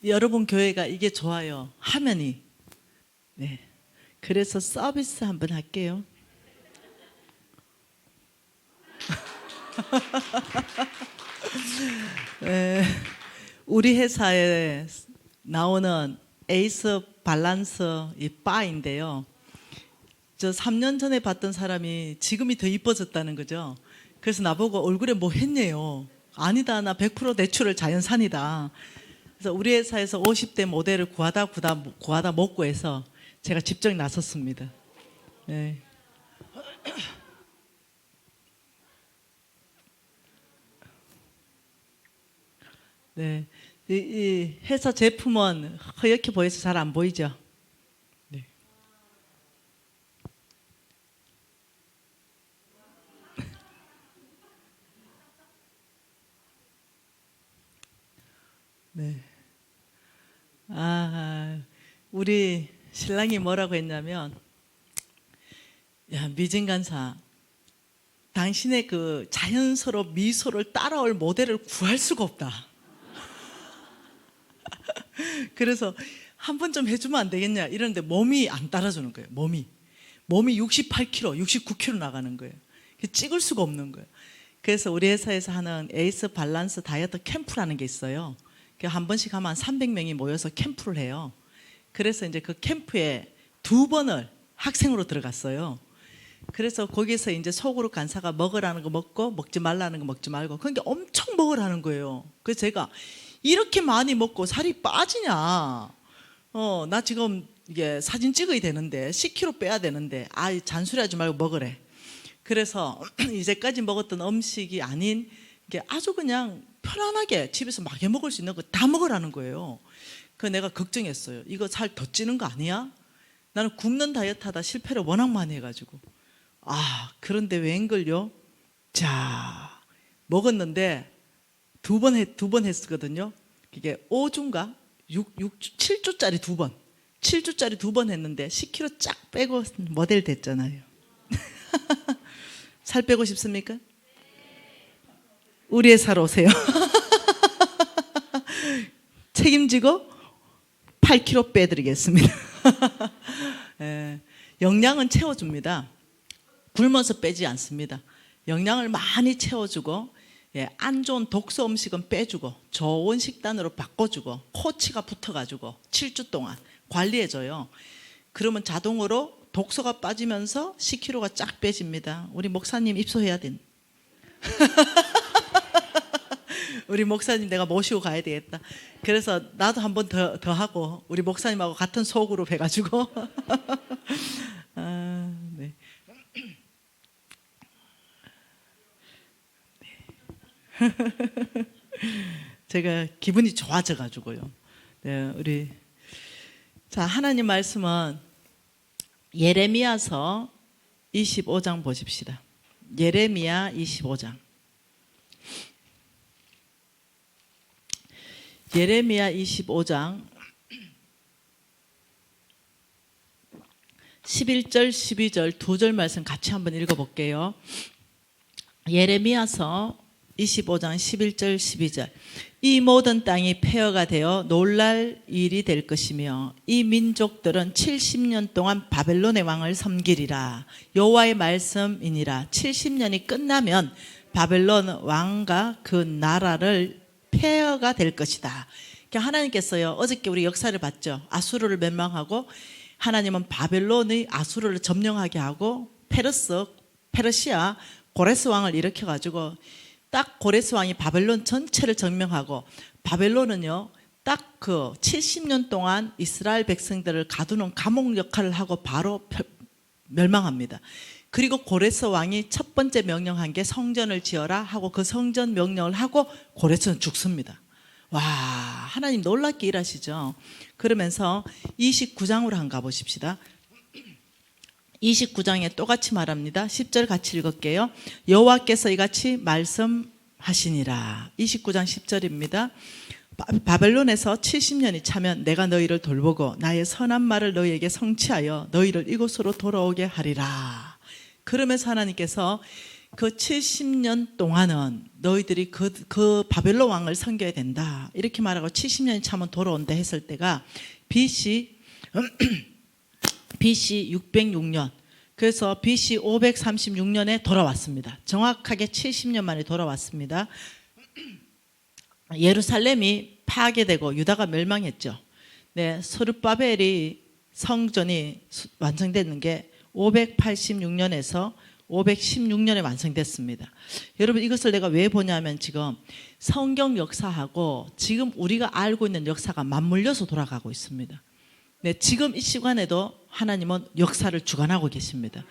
여러분 교회가 이게 좋아요. 화면이. 네. 그래서 서비스 한번 할게요. 네. 우리 회사에 나오는 에이스 밸런스 이 바인데요. 저 3년 전에 봤던 사람이 지금이 더 이뻐졌다는 거죠. 그래서 나보고 얼굴에 뭐 했네요. 아니다, 나 100% 내추럴 자연산이다. 그래서 우리 회사에서 50대 모델을 구하다 못 구해서 제가 직접 나섰습니다. 네. 네. 이 회사 제품은 허옇게 보여서 잘 안 보이죠? 네. 네. 우리 신랑이 뭐라고 했냐면, 야, 미진 간사, 당신의 그 자연스러운 미소를 따라올 모델을 구할 수가 없다. 그래서 한 번 좀 해주면 안 되겠냐 이러는데 몸이 안 따라주는 거예요. 몸이 68kg, 69kg 나가는 거예요. 찍을 수가 없는 거예요. 그래서 우리 회사에서 하는 에이스 밸런스 다이어트 캠프라는 게 있어요. 한 번씩 하면 300명이 모여서 캠프를 해요. 그래서 이제 그 캠프에 2번을 학생으로 들어갔어요. 그래서 거기서 이제 속으로 간사가 먹으라는 거 먹고 먹지 말라는 거 먹지 말고, 그러니까 엄청 먹으라는 거예요. 그래서 제가 이렇게 많이 먹고 살이 빠지냐? 나 지금 이게 사진 찍어야 되는데 10kg 빼야 되는데, 잔소리하지 말고 먹으래. 그래서 이제까지 먹었던 음식이 아닌 게 아주 그냥 편안하게 집에서 막 해 먹을 수 있는 거 다 먹으라는 거예요. 그 내가 걱정했어요. 이거 살 더 찌는 거 아니야? 나는 굶는 다이어트 하다 실패를 워낙 많이 해가지고. 그런데 웬걸요? 자, 먹었는데 두 번 했거든요. 이게 5주인가? 7주짜리 2번. 7주짜리 2번 했는데 10kg 쫙 빼고 모델 됐잖아요. 살 빼고 싶습니까? 우리 회사로 오세요. 책임지고 8kg 빼드리겠습니다. 예, 영양은 채워줍니다. 굶어서 빼지 않습니다. 영양을 많이 채워주고, 안 좋은 독소 음식은 빼주고 좋은 식단으로 바꿔주고 코치가 붙어가지고 7주 동안 관리해줘요. 그러면 자동으로 독소가 빠지면서 10kg가 쫙 빼집니다. 우리 목사님 입소해야 된. 우리 목사님 내가 모시고 가야 되겠다. 그래서 나도 한 번 더 하고 우리 목사님하고 같은 소그룹 해가지고 네. 제가 기분이 좋아져가지고요. 네, 자, 하나님 말씀은 예레미야서 25장 보십시다. 예레미야 25장. 예레미야 25장 11절 12절 2절 말씀 같이 한번 읽어볼게요. 예레미야서 25장 11절 12절. 이 모든 땅이 폐허가 되어 놀랄 일이 될 것이며 이 민족들은 70년 동안 바벨론의 왕을 섬기리라. 여호와의 말씀이니라. 70년이 끝나면 바벨론 왕과 그 나라를 폐허가 될 것이다. 그러니까 하나님께서요, 어저께 우리 역사를 봤죠. 아수르를 멸망하고 하나님은 바벨론의 아수르를 점령하게 하고 페르시아 고레스 왕을 일으켜가지고 딱 고레스 왕이 바벨론 전체를 점령하고, 바벨론은요 딱 그 70년 동안 이스라엘 백성들을 가두는 감옥 역할을 하고 바로 멸망합니다. 그리고 고레스 왕이 첫 번째 명령한 게 성전을 지어라 하고 그 성전 명령을 하고 고레스는 죽습니다. 와, 하나님 놀랍게 일하시죠. 그러면서 29장으로 한번 가보십시다. 29장에 똑같이 말합니다. 10절 같이 읽을게요. 여호와께서 이같이 말씀하시니라. 29장 10절입니다. 바벨론에서 70년이 차면 내가 너희를 돌보고 나의 선한 말을 너희에게 성취하여 너희를 이곳으로 돌아오게 하리라. 그러면서 하나님께서 그 70년 동안은 너희들이 그 바벨론 왕을 섬겨야 된다. 이렇게 말하고 70년이 차면 돌아온다 했을 때가 BC 606년. 그래서 BC 536년에 돌아왔습니다. 정확하게 70년 만에 돌아왔습니다. 예루살렘이 파괴되고 유다가 멸망했죠. 네, 스룹바벨이 성전이 완성되는 게 586년에서 516년에 완성됐습니다. 여러분 이것을 내가 왜 보냐면 지금 성경 역사하고 지금 우리가 알고 있는 역사가 맞물려서 돌아가고 있습니다. 네, 지금 이 시간에도 하나님은 역사를 주관하고 계십니다.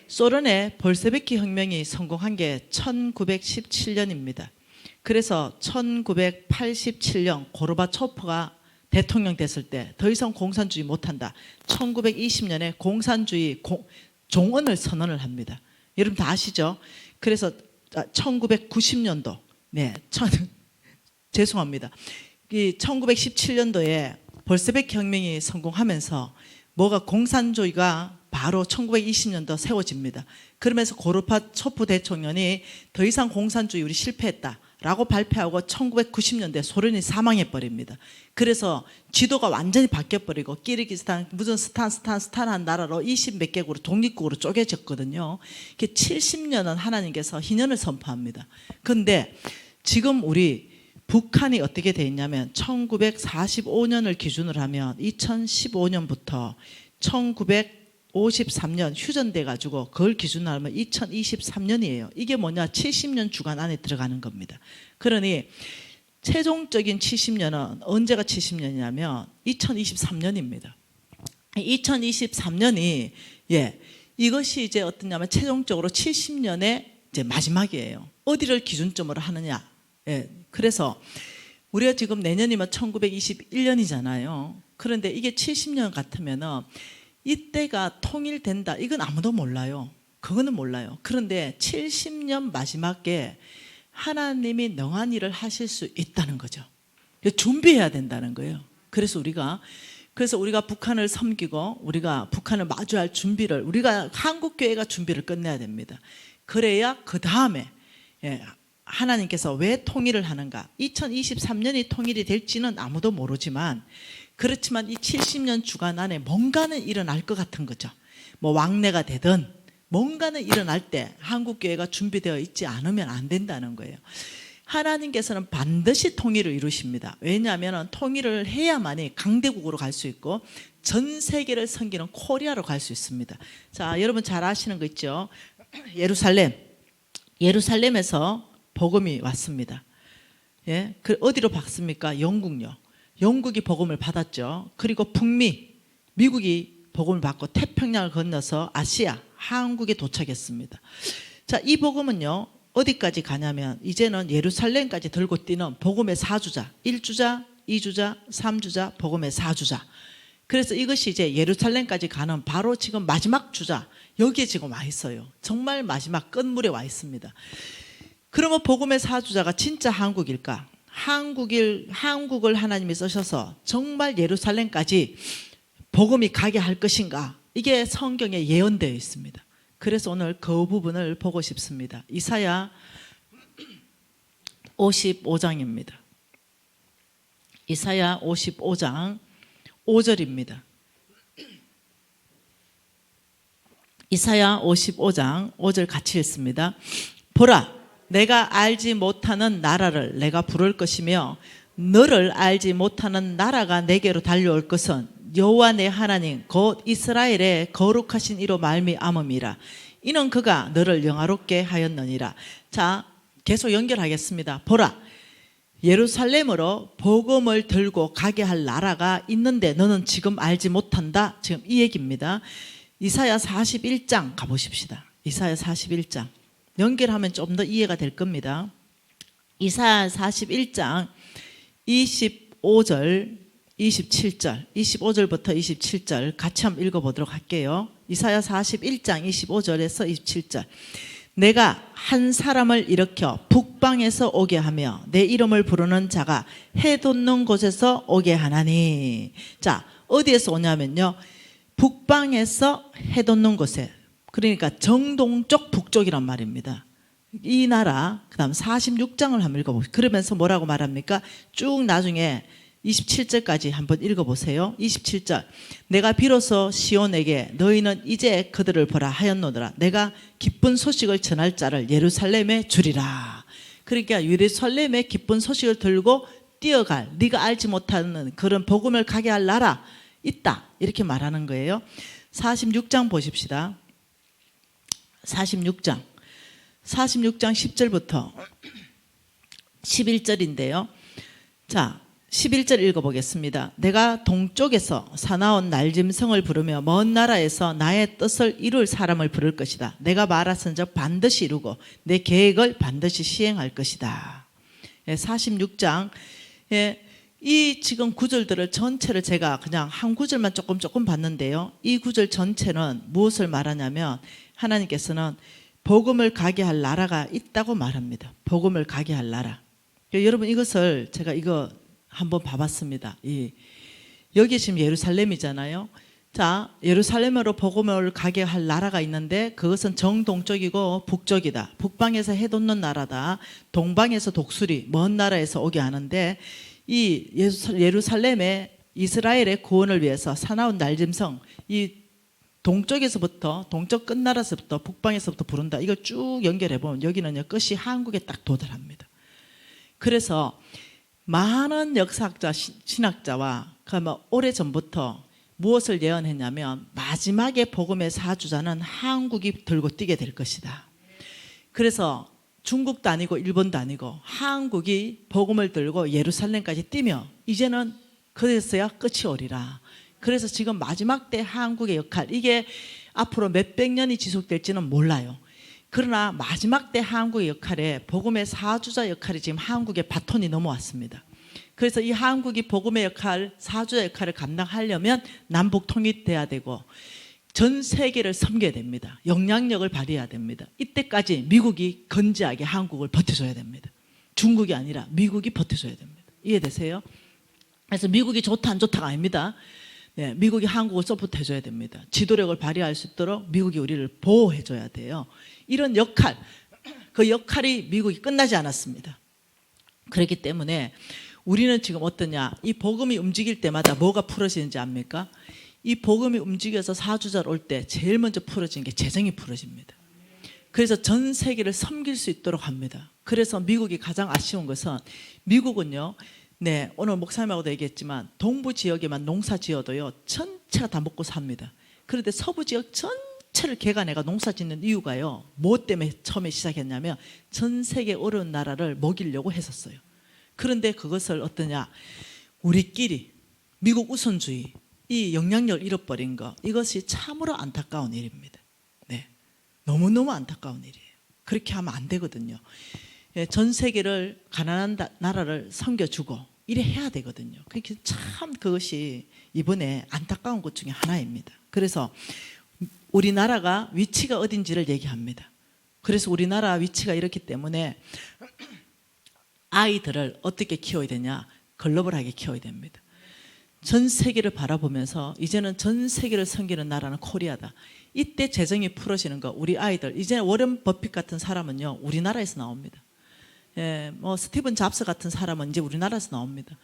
소련의 볼셰비키 혁명이 성공한 게 1917년입니다. 그래서 1987년 고르바초프가 대통령 됐을 때 더 이상 공산주의 못한다. 1920년에 공산주의 종언을 선언을 합니다. 여러분 다 아시죠? 그래서 1990년도 죄송합니다. 이 1917년도에 볼셰비키 혁명이 성공하면서 뭐가 공산주의가 바로 1920년도 세워집니다. 그러면서 고르바초프 대통령이 더 이상 공산주의 우리 실패했다라고 발표하고 1990년대 소련이 사망해 버립니다. 그래서 지도가 완전히 바뀌어 버리고 키르기스탄 무슨 스탄한 나라로 20몇 개국으로 독립국으로 쪼개졌거든요. 70년은 하나님께서 희년을 선포합니다. 그런데 지금 우리 북한이 어떻게 돼 있냐면 1945년을 기준으로 하면 2015년부터 1953년 휴전돼 가지고 그걸 기준으로 하면 2023년이에요. 이게 뭐냐? 70년 주간 안에 들어가는 겁니다. 그러니 최종적인 70년은 언제가 70년이냐면 2023년입니다. 2023년이 이것이 이제 어떠냐면 최종적으로 70년의 이제 마지막이에요. 어디를 기준점으로 하느냐? 그래서 우리가 지금 내년이면 1921년이잖아요. 그런데 이게 70년 같으면은 이때가 통일된다. 이건 아무도 몰라요. 그거는 몰라요. 그런데 70년 마지막에 하나님이 능한 일을 하실 수 있다는 거죠. 준비해야 된다는 거예요. 그래서 우리가 북한을 섬기고 우리가 북한을 마주할 준비를 우리가 한국교회가 준비를 끝내야 됩니다. 그래야 그 다음에 하나님께서 왜 통일을 하는가? 2023년이 통일이 될지는 아무도 모르지만 그렇지만 이 70년 주간 안에 뭔가는 일어날 것 같은 거죠. 뭐 왕래가 되든 뭔가는 일어날 때 한국교회가 준비되어 있지 않으면 안 된다는 거예요. 하나님께서는 반드시 통일을 이루십니다. 왜냐하면 통일을 해야만이 강대국으로 갈 수 있고 전 세계를 섬기는 코리아로 갈 수 있습니다. 자, 여러분 잘 아시는 거 있죠? 예루살렘에서 복음이 왔습니다. 그 어디로 받습니까? 영국요. 영국이 복음을 받았죠. 그리고 미국이 복음을 받고 태평양을 건너서 아시아, 한국에 도착했습니다. 자, 이 복음은요 어디까지 가냐면 이제는 예루살렘까지 들고 뛰는 복음의 사주자, 1주자, 2주자, 3주자, 복음의 사주자. 그래서 이것이 이제 예루살렘까지 가는 바로 지금 마지막 주자, 여기에 지금 와 있어요. 정말 마지막 끝물에 와 있습니다. 그러면 복음의 사주자가 진짜 한국일까? 한국을 하나님이 쓰셔서 정말 예루살렘까지 복음이 가게 할 것인가? 이게 성경에 예언되어 있습니다. 그래서 오늘 그 부분을 보고 싶습니다. 이사야 55장입니다. 이사야 55장 5절입니다. 이사야 55장 5절 같이 읽습니다. 보라, 내가 알지 못하는 나라를 내가 부를 것이며 너를 알지 못하는 나라가 내게로 달려올 것은 여호와 내 하나님 곧 이스라엘의 거룩하신 이로 말미암음이라. 이는 그가 너를 영화롭게 하였느니라. 자, 계속 연결하겠습니다. 보라, 예루살렘으로 복음을 들고 가게 할 나라가 있는데 너는 지금 알지 못한다. 지금 이 얘기입니다. 이사야 41장 가보십시다. 이사야 41장 연결하면 좀 더 이해가 될 겁니다. 이사야 41장 25절 27절 25절부터 27절 같이 한번 읽어보도록 할게요. 이사야 41장 25절에서 27절. 내가 한 사람을 일으켜 북방에서 오게 하며 내 이름을 부르는 자가 해 돋는 곳에서 오게 하나니. 자, 어디에서 오냐면요 북방에서 해 돋는 곳에, 그러니까 정동쪽 북쪽이란 말입니다. 이 나라, 그다음 46장을 한번 읽어보세요. 그러면서 뭐라고 말합니까? 쭉 나중에 27절까지 한번 읽어보세요. 27절. 내가 비로소 시온에게 너희는 이제 그들을 보라 하였노더라. 내가 기쁜 소식을 전할 자를 예루살렘에 주리라. 그러니까 예루살렘에 기쁜 소식을 들고 뛰어갈, 네가 알지 못하는 그런 복음을 가게 할 나라 있다, 이렇게 말하는 거예요. 46장 보십시다. 46장 10절부터 11절인데요. 자, 11절 읽어보겠습니다. 내가 동쪽에서 사나운 날짐승을 부르며 먼 나라에서 나의 뜻을 이룰 사람을 부를 것이다. 내가 말하선즉 반드시 이루고 내 계획을 반드시 시행할 것이다. 46장, 이 지금 구절들을 전체를 제가 그냥 한 구절만 조금 봤는데요. 이 구절 전체는 무엇을 말하냐면 하나님께서는 복음을 가게 할 나라가 있다고 말합니다. 복음을 가게 할 나라. 여러분, 이것을 제가 이거 한번 봐봤습니다. 여기 지금 예루살렘이잖아요. 자, 예루살렘으로 복음을 가게 할 나라가 있는데 그것은 정동쪽이고 북쪽이다. 북방에서 해 돋는 나라다. 동방에서 독수리, 먼 나라에서 오게 하는데 이 예루살렘에 이스라엘의 구원을 위해서 사나운 날짐승, 이 동쪽에서부터, 동쪽 끝나라서부터 북방에서부터 부른다. 이걸 쭉 연결해 보면 여기는요, 끝이 한국에 딱 도달합니다. 그래서 많은 역사학자, 신학자와 오래전부터 무엇을 예언했냐면 마지막에 복음의 사주자는 한국이 들고 뛰게 될 것이다. 그래서 중국도 아니고 일본도 아니고 한국이 복음을 들고 예루살렘까지 뛰며 이제는 그래서야 끝이 오리라. 그래서 지금 마지막 때 한국의 역할, 이게 앞으로 몇백 년이 지속될지는 몰라요. 그러나 마지막 때 한국의 역할에 복음의 사주자 역할이 지금 한국의 바톤이 넘어왔습니다. 그래서 이 한국이 복음의 역할, 사주자 역할을 감당하려면 남북 통일돼야 되고 전 세계를 섬겨야 됩니다. 영향력을 발휘해야 됩니다. 이때까지 미국이 건재하게 한국을 버텨줘야 됩니다. 중국이 아니라 미국이 버텨줘야 됩니다. 이해되세요? 그래서 미국이 좋다 안 좋다가 아닙니다. 네, 미국이 한국을 서포트해줘야 됩니다. 지도력을 발휘할 수 있도록 미국이 우리를 보호해줘야 돼요. 이런 역할, 그 역할이 미국이 끝나지 않았습니다. 그렇기 때문에 우리는 지금 어떠냐, 이 복음이 움직일 때마다 뭐가 풀어지는지 압니까? 이 복음이 움직여서 사주자로 올 때 제일 먼저 풀어지는 게 재정이 풀어집니다. 그래서 전 세계를 섬길 수 있도록 합니다. 그래서 미국이 가장 아쉬운 것은, 미국은요, 네, 오늘 목사님하고도 얘기했지만 동부 지역에만 농사 지어도요 전체가 다 먹고 삽니다. 그런데 서부 지역 전체를 개간해가 농사 짓는 이유가요, 뭐 때문에 처음에 시작했냐면 전 세계 어려운 나라를 먹이려고 했었어요. 그런데 그것을 어떠냐, 우리끼리 미국 우선주의, 이 영향력을 잃어버린 거, 이것이 참으로 안타까운 일입니다. 네, 너무너무 안타까운 일이에요. 그렇게 하면 안 되거든요. 전 세계를, 가난한 나라를 섬겨주고 이래 해야 되거든요. 그렇게 참 그것이 이번에 안타까운 것 중에 하나입니다. 그래서 우리나라가 위치가 어딘지를 얘기합니다. 그래서 우리나라 위치가 이렇기 때문에 아이들을 어떻게 키워야 되냐, 글로벌하게 키워야 됩니다. 전 세계를 바라보면서 이제는 전 세계를 섬기는 나라는 코리아다. 이때 재정이 풀어지는 거, 우리 아이들, 이제 워런 버핏 같은 사람은요 우리나라에서 나옵니다. 뭐 스티븐 잡스 같은 사람은 이제 우리나라에서 나옵니다.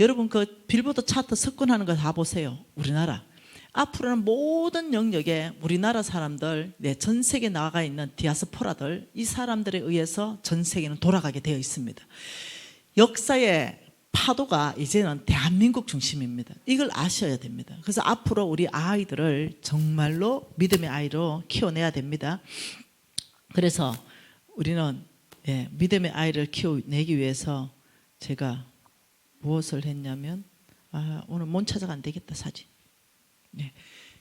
여러분, 그 빌보드 차트 석권하는 거 다 보세요. 우리나라. 앞으로는 모든 영역에 우리나라 사람들, 전 세계에 나가 있는 디아스포라들, 이 사람들에 의해서 전 세계는 돌아가게 되어 있습니다. 역사의 파도가 이제는 대한민국 중심입니다. 이걸 아셔야 됩니다. 그래서 앞으로 우리 아이들을 정말로 믿음의 아이로 키워내야 됩니다. 그래서 우리는 믿음의 아이를 키워내기 위해서 제가 무엇을 했냐면, 오늘 못 찾아가 안 되겠다, 사진.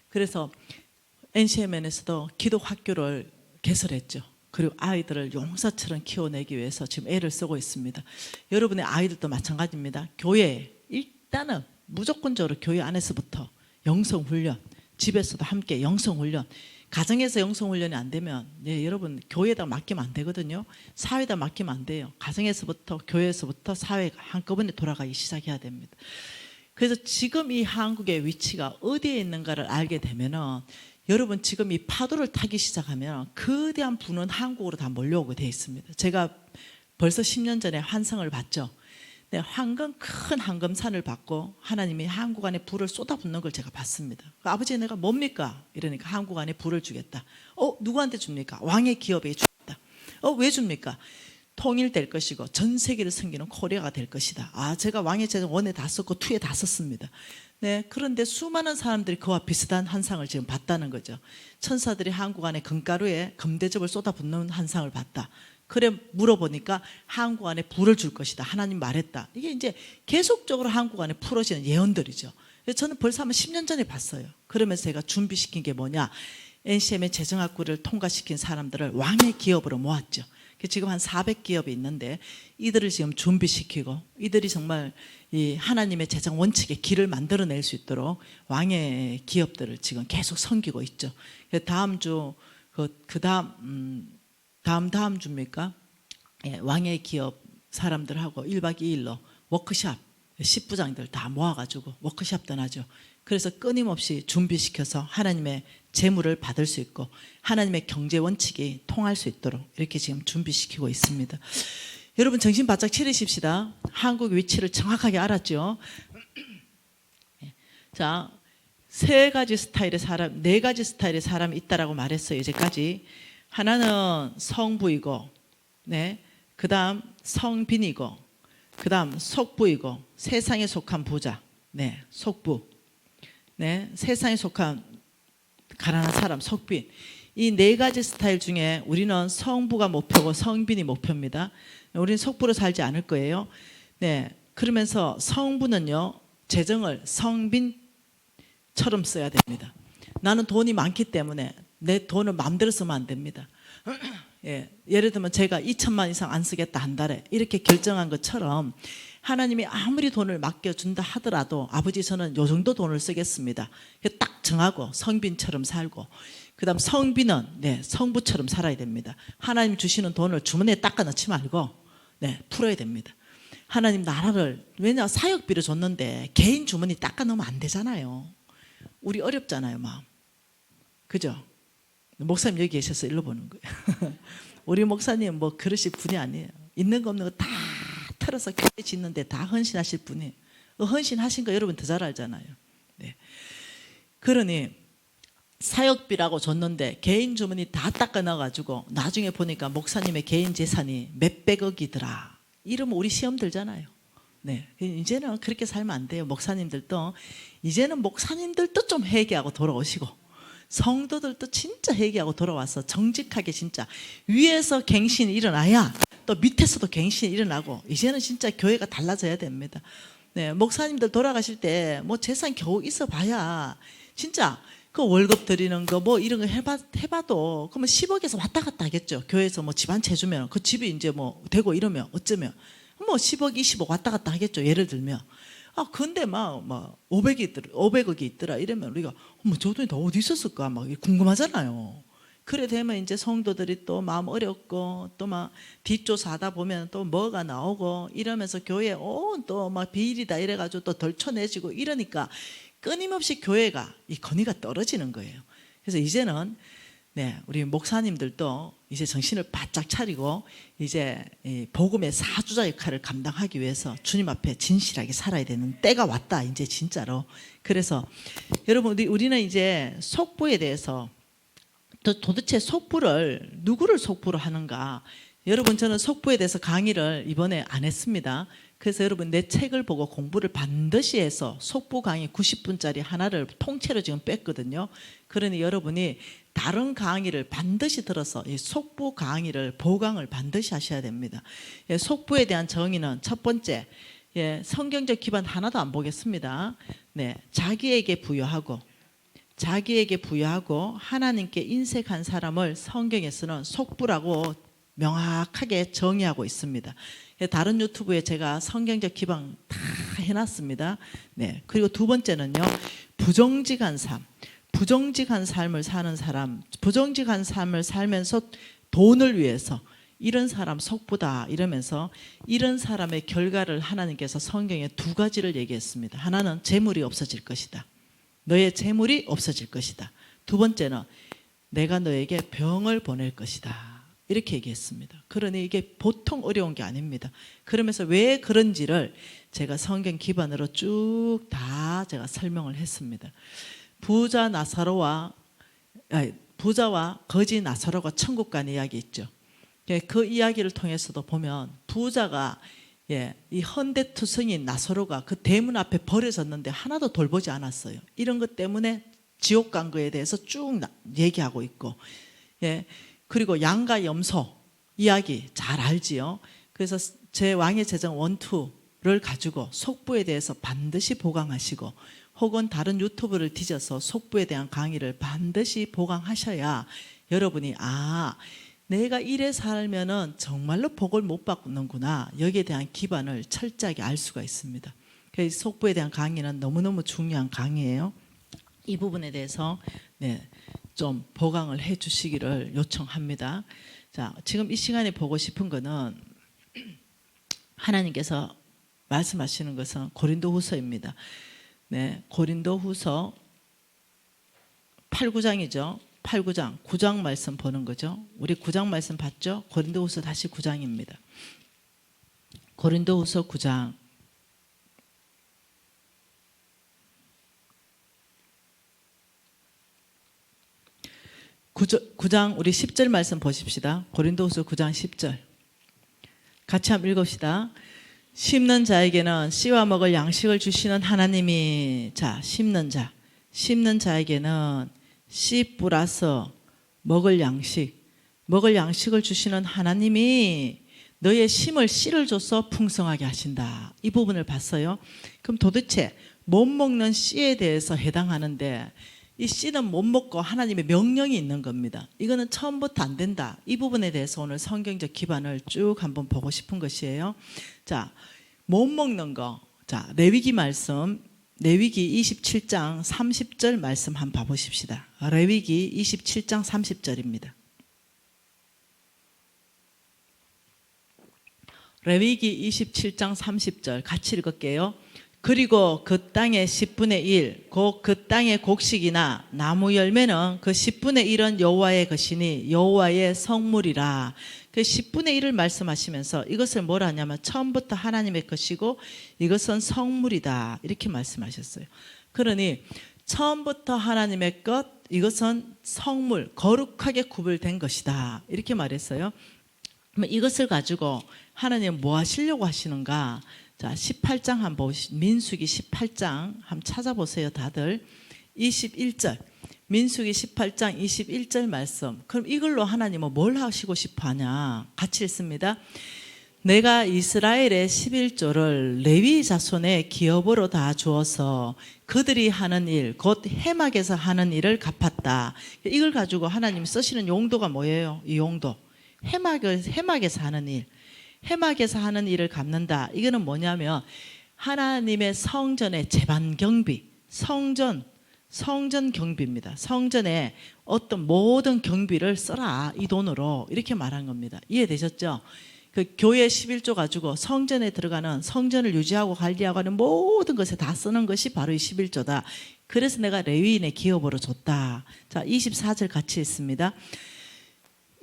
그래서 NCMN에서도 기독학교를 개설했죠. 그리고 아이들을 용사처럼 키워내기 위해서 지금 애를 쓰고 있습니다. 여러분의 아이들도 마찬가지입니다. 교회, 일단은 무조건적으로 교회 안에서부터 영성훈련, 집에서도 함께 영성훈련, 가정에서 영성훈련이 안 되면 여러분 교회에다 맡기면 안 되거든요. 사회에다 맡기면 안 돼요. 가정에서부터, 교회에서부터 사회가 한꺼번에 돌아가기 시작해야 됩니다. 그래서 지금 이 한국의 위치가 어디에 있는가를 알게 되면은 여러분 지금 이 파도를 타기 시작하면 거대한 부는 한국으로 다 몰려오게 돼 있습니다. 제가 벌써 10년 전에 환상을 봤죠. 네, 큰 황금산을 받고 하나님이 한국 안에 불을 쏟아붓는 걸 제가 봤습니다. 아버지 내가 뭡니까? 이러니까 한국 안에 불을 주겠다. 누구한테 줍니까? 왕의 기업에 주겠다. 왜 줍니까? 통일될 것이고 전 세계를 섬기는 코리아가 될 것이다. 제가 왕의 제정 1에 다 썼고 2에 다 썼습니다. 네, 그런데 수많은 사람들이 그와 비슷한 환상을 지금 봤다는 거죠. 천사들이 한국 안에 금가루에 금대접을 쏟아붓는 환상을 봤다. 그래 물어보니까 한국 안에 불을 줄 것이다. 하나님 말했다. 이게 이제 계속적으로 한국 안에 풀어지는 예언들이죠. 저는 벌써 한 10년 전에 봤어요. 그러면서 제가 준비시킨 게 뭐냐. NCM의 재정학구를 통과시킨 사람들을 왕의 기업으로 모았죠. 지금 한 400기업이 있는데 이들을 지금 준비시키고 이들이 정말 이 하나님의 재정 원칙의 길을 만들어낼 수 있도록 왕의 기업들을 지금 계속 섬기고 있죠. 다음 주 다음 주입니까? 예, 왕의 기업 사람들하고 1박 2일로 워크샵 10부장들 다 모아가지고 워크샵 떠나죠. 그래서 끊임없이 준비시켜서 하나님의 재물을 받을 수 있고 하나님의 경제 원칙이 통할 수 있도록 이렇게 지금 준비시키고 있습니다. 여러분 정신 바짝 차리십시다. 한국 위치를 정확하게 알았죠. 자, 3가지 스타일의 사람, 4가지 스타일의 사람이 있다라고 말했어요. 이제까지. 하나는 성부이고, 네, 그 다음 성빈이고, 그 다음 속부이고, 세상에 속한 부자, 네, 속부, 네, 세상에 속한 가난한 사람, 속빈. 이 4가지 스타일 중에 우리는 성부가 목표고 성빈이 목표입니다. 우리는 속부로 살지 않을 거예요. 네, 그러면서 성부는요, 재정을 성빈처럼 써야 됩니다. 나는 돈이 많기 때문에 내 돈을 마음대로 쓰면 안 됩니다. 예, 예를 들면 제가 2천만 이상 안 쓰겠다 한 달에 이렇게 결정한 것처럼 하나님이 아무리 돈을 맡겨준다 하더라도 아버지 저는 요 정도 돈을 쓰겠습니다. 딱 정하고 성빈처럼 살고 그 다음 성빈은 네, 성부처럼 살아야 됩니다. 하나님 주시는 돈을 주머니에 닦아 넣지 말고 네, 풀어야 됩니다. 하나님 나라를 왜냐 사역비를 줬는데 개인 주머니 닦아 넣으면 안 되잖아요. 우리 어렵잖아요 마음. 그죠? 목사님 여기 계셔서 일로 보는 거예요. 우리 목사님 뭐 그러실 분이 아니에요. 있는 거 없는 거 다 털어서 교회 짓는데 다 헌신하실 분이에요. 헌신하신 거 여러분 더 잘 알잖아요. 네. 그러니 사역비라고 줬는데 개인 주머니 다 닦아 넣어가지고 나중에 보니까 목사님의 개인 재산이 몇백억이더라. 이러면 우리 시험 들잖아요. 네, 이제는 그렇게 살면 안 돼요. 목사님들도 이제는 목사님들도 좀 회개하고 돌아오시고 성도들도 진짜 회개하고 돌아와서 정직하게 진짜 위에서 갱신이 일어나야 또 밑에서도 갱신이 일어나고 이제는 진짜 교회가 달라져야 됩니다. 네, 목사님들 돌아가실 때 뭐 재산 겨우 있어 봐야 진짜 그 월급 드리는 거 뭐 이런 거 해봐도 그러면 10억에서 왔다 갔다 하겠죠. 교회에서 뭐 집 한 채 주면 그 집이 이제 뭐 되고 이러면 어쩌면 뭐 10억, 20억 왔다 갔다 하겠죠. 예를 들면. 근데 막 500억이 있더라 이러면 우리가 저 돈이 다 어디 있었을까 막 궁금하잖아요. 그래 되면 이제 성도들이 또 마음 어렵고 또 막 뒷조사하다 보면 또 뭐가 나오고 이러면서 교회 또 막 비일이다 이래가지고 또 덜쳐내지고 이러니까 끊임없이 교회가 이 건의가 떨어지는 거예요. 그래서 이제는 네, 우리 목사님들도 이제 정신을 바짝 차리고 이제 이 복음의 사주자 역할을 감당하기 위해서 주님 앞에 진실하게 살아야 되는 때가 왔다. 이제 진짜로. 그래서 여러분 우리는 이제 속부에 대해서 도대체 속부를 누구를 속부로 하는가? 여러분 저는 속부에 대해서 강의를 이번에 안 했습니다. 그래서 여러분 내 책을 보고 공부를 반드시 해서 속부 강의 90분짜리 하나를 통째로 지금 뺐거든요. 그러니 여러분이 다른 강의를 반드시 들어서 이 속부 강의를 보강을 반드시 하셔야 됩니다. 속부에 대한 정의는 첫 번째 성경적 기반 하나도 안 보겠습니다. 네, 자기에게 부여하고 하나님께 인색한 사람을 성경에서는 속부라고 명확하게 정의하고 있습니다. 다른 유튜브에 제가 성경적 기반 다 해놨습니다. 네, 그리고 두 번째는요, 부정직한 삶을 사는 사람, 부정직한 삶을 살면서 돈을 위해서 이런 사람 속부다 이러면서 이런 사람의 결과를 하나님께서 성경에 2가지를 얘기했습니다. 하나는 재물이 없어질 것이다. 너의 재물이 없어질 것이다. 두 번째는 내가 너에게 병을 보낼 것이다. 이렇게 얘기했습니다. 그러니 이게 보통 어려운 게 아닙니다. 그러면서 왜 그런지를 제가 성경 기반으로 쭉 다 제가 설명을 했습니다. 부자와 거지 나사로가 천국 간 이야기 있죠. 그 이야기를 통해서도 보면 부자가 이 헌데투성인 나사로가 그 대문 앞에 버려졌는데 하나도 돌보지 않았어요. 이런 것 때문에 지옥 간 거에 대해서 쭉 얘기하고 있고, 그리고 양과 염소 이야기 잘 알지요. 그래서 제 왕의 제정 1, 2를 가지고 속부에 대해서 반드시 보강하시고, 혹은 다른 유튜브를 뒤져서 속부에 대한 강의를 반드시 보강하셔야 여러분이 내가 이래 살면은 정말로 복을 못 받는구나, 여기에 대한 기반을 철저하게 알 수가 있습니다. 그래서 속부에 대한 강의는 너무너무 중요한 강의예요. 이 부분에 대해서 좀 보강을 해 주시기를 요청합니다. 자, 지금 이 시간에 보고 싶은 거는 하나님께서 말씀하시는 것은 고린도후서입니다. 고린도후서 8, 9장이죠. 8, 9장, 9장 말씀 보는 거죠. 우리 9장 말씀 봤죠? 고린도후서 다시 9장입니다. 고린도후서 9장. 9장 우리 10절 말씀 보십시다. 고린도후서 9장 10절. 같이 한번 읽읍시다. 심는 자에게는 씨와 먹을 양식을 주시는 하나님이, 심는 자에게는 씨 플러스 먹을 양식을 주시는 하나님이 너의 심을 씨를 줘서 풍성하게 하신다. 이 부분을 봤어요. 그럼 도대체 못 먹는 씨에 대해서 해당하는데, 이 씨는 못 먹고 하나님의 명령이 있는 겁니다. 이거는 처음부터 안 된다. 이 부분에 대해서 오늘 성경적 기반을 쭉 한번 보고 싶은 것이에요. 자, 못 먹는 거. 자, 레위기 말씀, 레위기 27장 30절 말씀 한번 봐보십시다. 레위기 27장 30절입니다. 레위기 27장 30절 같이 읽을게요. 그리고 그 땅의 10분의 1, 곧 그 땅의 곡식이나 나무 열매는 그 10분의 1은 여호와의 것이니 여호와의 성물이라. 그 10분의 1을 말씀하시면서 이것을 뭐라 하냐면 처음부터 하나님의 것이고 이것은 성물이다, 이렇게 말씀하셨어요. 그러니 처음부터 하나님의 것, 이것은 성물, 거룩하게 구별된 것이다, 이렇게 말했어요. 그럼 이것을 가지고 하나님은 뭐 하시려고 하시는가? 자, 18장 한번 보시죠. 민수기 18장 한번 찾아보세요, 다들. 21절. 민수기 18장 21절 말씀. 그럼 이걸로 하나님은 뭘 하시고 싶어 하냐? 같이 읽습니다. 내가 이스라엘의 11조를 레위 자손의 기업으로 다 주어서 그들이 하는 일, 곧 해막에서 하는 일을 갚았다. 이걸 가지고 하나님이 쓰시는 용도가 뭐예요? 이 용도. 해막에서 하는 일. 해막에서 하는 일을 갚는다. 이거는 뭐냐면 하나님의 성전의 제반 경비, 성전 경비입니다. 성전에 어떤 모든 경비를 써라, 이 돈으로, 이렇게 말한 겁니다. 이해되셨죠? 그 교회 11조 가지고 성전에 들어가는, 성전을 유지하고 관리하고 하는 모든 것에 다 쓰는 것이 바로 이 11조다. 그래서 내가 레위인의 기업으로 줬다. 자, 24절 같이 읽습니다.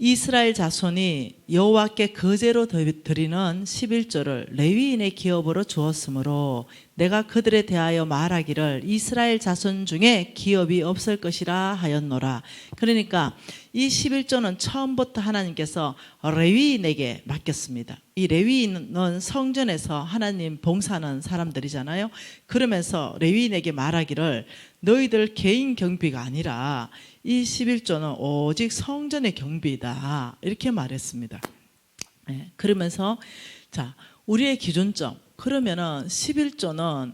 이스라엘 자손이 여호와께 거제로 드리는 11조를 레위인의 기업으로 주었으므로 내가 그들에 대하여 말하기를 이스라엘 자손 중에 기업이 없을 것이라 하였노라. 그러니까 이 11조는 처음부터 하나님께서 레위인에게 맡겼습니다. 이 레위인은 성전에서 하나님 봉사하는 사람들이잖아요. 그러면서 레위인에게 말하기를 너희들 개인 경비가 아니라 이 11조는 오직 성전의 경비다, 이렇게 말했습니다. 그러면서 자, 우리의 기준점, 그러면은 11조는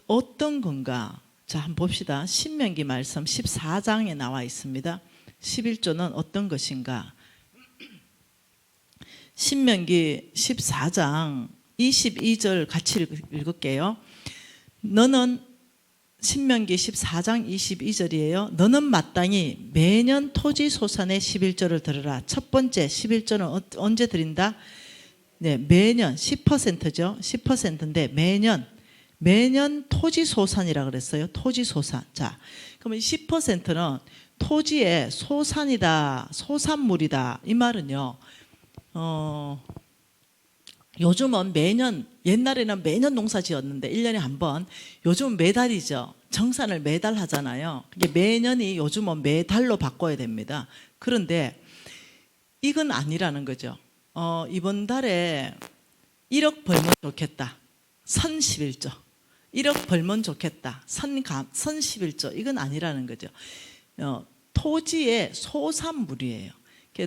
어떤 건가? 자, 한번 봅시다. 신명기 말씀 14장에 나와 있습니다. 11조는 어떤 것인가? 신명기 14장 22절 같이 읽을게요. 너는, 신명기 14장 22절이에요. 너는 마땅히 매년 토지 소산의 11조를 들으라. 첫 번째 11조는 언제 드린다? 매년 10%죠. 10%인데 매년 토지 소산이라 그랬어요. 토지 소산. 자, 그러면 10%는 토지의 소산이다, 소산물이다. 이 말은요. 요즘은 매년, 옛날에는 매년 농사 지었는데 1년에 한 번, 요즘은 매달이죠. 정산을 매달 하잖아요. 그게 매년이 요즘은 매달로 바꿔야 됩니다. 그런데 이건 아니라는 거죠. 이번 달에 1억 벌면 좋겠다. 선 11조. 1억 벌면 좋겠다. 선 11조. 이건 아니라는 거죠. 토지의 소산물이에요.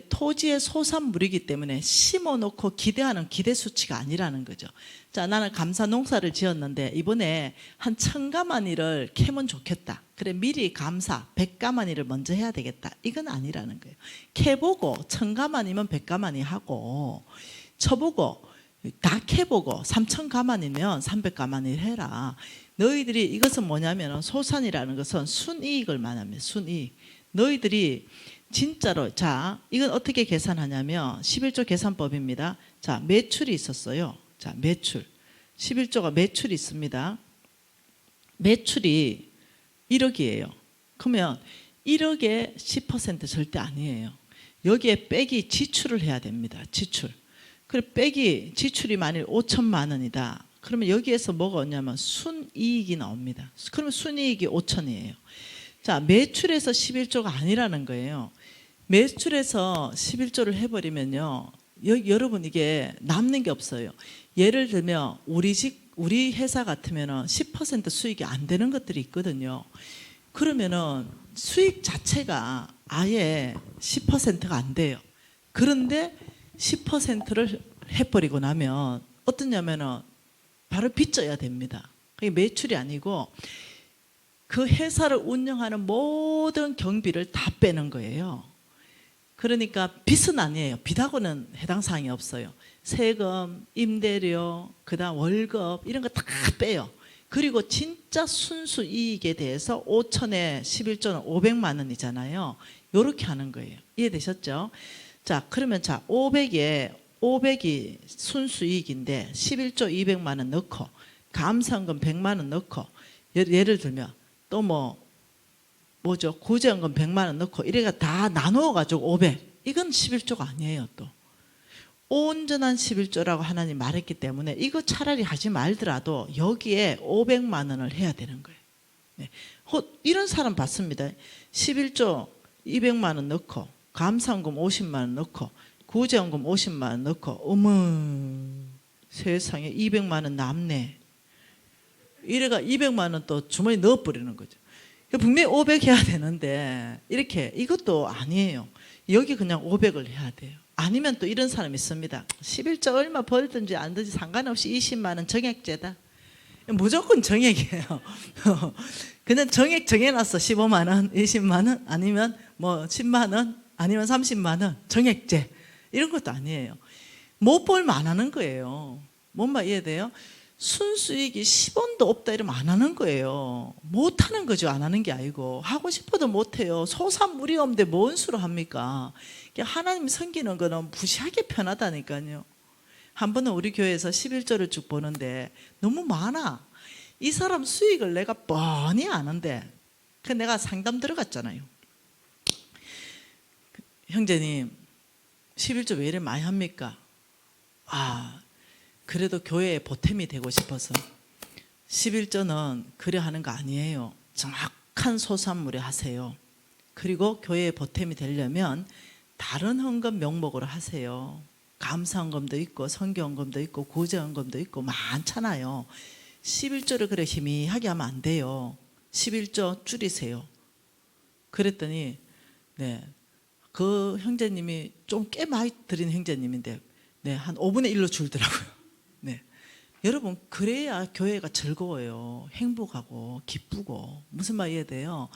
토지의 소산물이기 때문에 심어놓고 기대하는 기대 수치가 아니라는 거죠. 자, 나는 감사 농사를 지었는데 이번에 한 1000가마니를 캐면 좋겠다. 그래, 미리 감사 100가마니를 먼저 해야 되겠다. 이건 아니라는 거예요. 캐보고 1000가마니면 100가마니 하고, 쳐보고 다 캐보고 3000가마니면 300가마니를 해라. 너희들이 이것은 뭐냐면, 소산이라는 것은 순이익을 말합니다. 순이익. 너희들이 진짜로, 자, 이건 어떻게 계산하냐면 11조 계산법입니다. 자, 매출이 있었어요. 자, 매출. 11조가 매출이 있습니다. 매출이 1억이에요. 그러면 1억에 10% 절대 아니에요. 여기에 빼기 지출을 해야 됩니다. 지출. 그래, 빼기 지출이 만일 5천만 원이다. 그러면 여기에서 뭐가 오냐면 순이익이 나옵니다. 그러면 순이익이 5천이에요. 자, 매출에서 11조가 아니라는 거예요. 매출에서 11조를 해버리면요, 여러분 이게 남는 게 없어요. 예를 들면 우리 회사 같으면 10% 수익이 안 되는 것들이 있거든요. 그러면은 수익 자체가 아예 10%가 안 돼요. 그런데 10%를 해버리고 나면 어떠냐면은 바로 빚져야 됩니다. 그게 매출이 아니고 그 회사를 운영하는 모든 경비를 다 빼는 거예요. 그러니까 빚은 아니에요. 빚하고는 해당 사항이 없어요. 세금, 임대료, 그다음 월급 이런 거 다 빼요. 그리고 진짜 순수 이익에 대해서 5천에 11조는 500만 원이잖아요. 이렇게 하는 거예요. 이해되셨죠? 자, 그러면 자, 500이 순수 이익인데 11조 200만 원 넣고 감사원금 100만 원 넣고, 예를 들면 또 뭐죠? 구제연금 100만 원 넣고 이래가 다 나누어 가지고 500. 이건 11조가 아니에요. 또 온전한 11조라고 하나님 말했기 때문에 이거 차라리 하지 말더라도 여기에 500만 원을 해야 되는 거예요. 네. 이런 사람 봤습니다. 11조 200만 원 넣고 감사원금 50만 원 넣고 구제연금 50만 원 넣고, 어머 세상에 200만 원 남네. 이래가 200만 원 또 주머니에 넣어버리는 거죠. 분명히 500 해야 되는데 이렇게, 이것도 아니에요. 여기 그냥 500을 해야 돼요. 아니면 또 이런 사람이 있습니다. 11조 얼마 벌든지 안 든지 상관없이 20만 원 정액제다. 무조건 정액이에요. 그냥 정액 정해놨어. 15만 원, 20만 원, 아니면 뭐 10만 원, 아니면 30만 원 정액제. 이런 것도 아니에요. 못 벌면 안 하는 거예요. 뭔 말 이해돼요? 순수익이 10원도 없다 이러면 안 하는 거예요. 못 하는 거죠. 안 하는 게 아니고. 하고 싶어도 못 해요. 소산물이 없는데 뭔 수로 합니까? 하나님 섬기는 거는 무시하게 편하다니까요. 한 번은 우리 교회에서 11조를 쭉 보는데 너무 많아. 이 사람 수익을 내가 뻔히 아는데, 그 내가 상담 들어갔잖아요. 형제님 11조 왜 이래 많이 합니까? 그래도 교회에 보탬이 되고 싶어서. 11조는 그래 하는 거 아니에요. 정확한 소산물에 하세요. 그리고 교회에 보탬이 되려면 다른 헌금 명목으로 하세요. 감사헌금도 있고 선교헌금도 있고 구제헌금도 있고 많잖아요. 11조를 그래 희미하게 하면 안 돼요. 11조 줄이세요. 그랬더니 그 형제님이 좀 꽤 많이 드린 형제님인데 한 5분의 1로 줄더라고요. 여러분, 그래야 교회가 즐거워요. 행복하고 기쁘고. 무슨 말 이해돼요?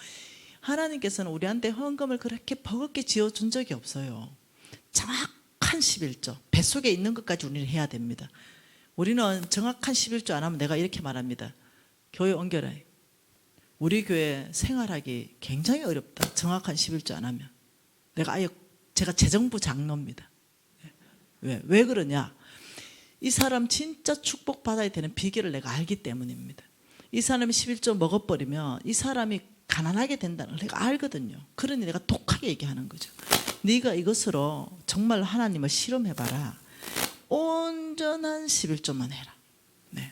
하나님께서는 우리한테 헌금을 그렇게 버겁게 지어준 적이 없어요. 정확한 11조, 뱃속에 있는 것까지 우리는 해야 됩니다. 우리는 정확한 11조 안 하면 내가 이렇게 말합니다. 교회 옮겨라. 우리 교회 생활하기 굉장히 어렵다. 정확한 11조 안 하면. 제가 재정부 장로입니다. 왜 그러냐? 이 사람 진짜 축복받아야 되는 비결을 내가 알기 때문입니다. 이 사람이 11조 먹어버리면 이 사람이 가난하게 된다는 걸 내가 알거든요. 그러니 내가 독하게 얘기하는 거죠. 네가 이것으로 정말 하나님을 실험해봐라. 온전한 11조만 해라. 네.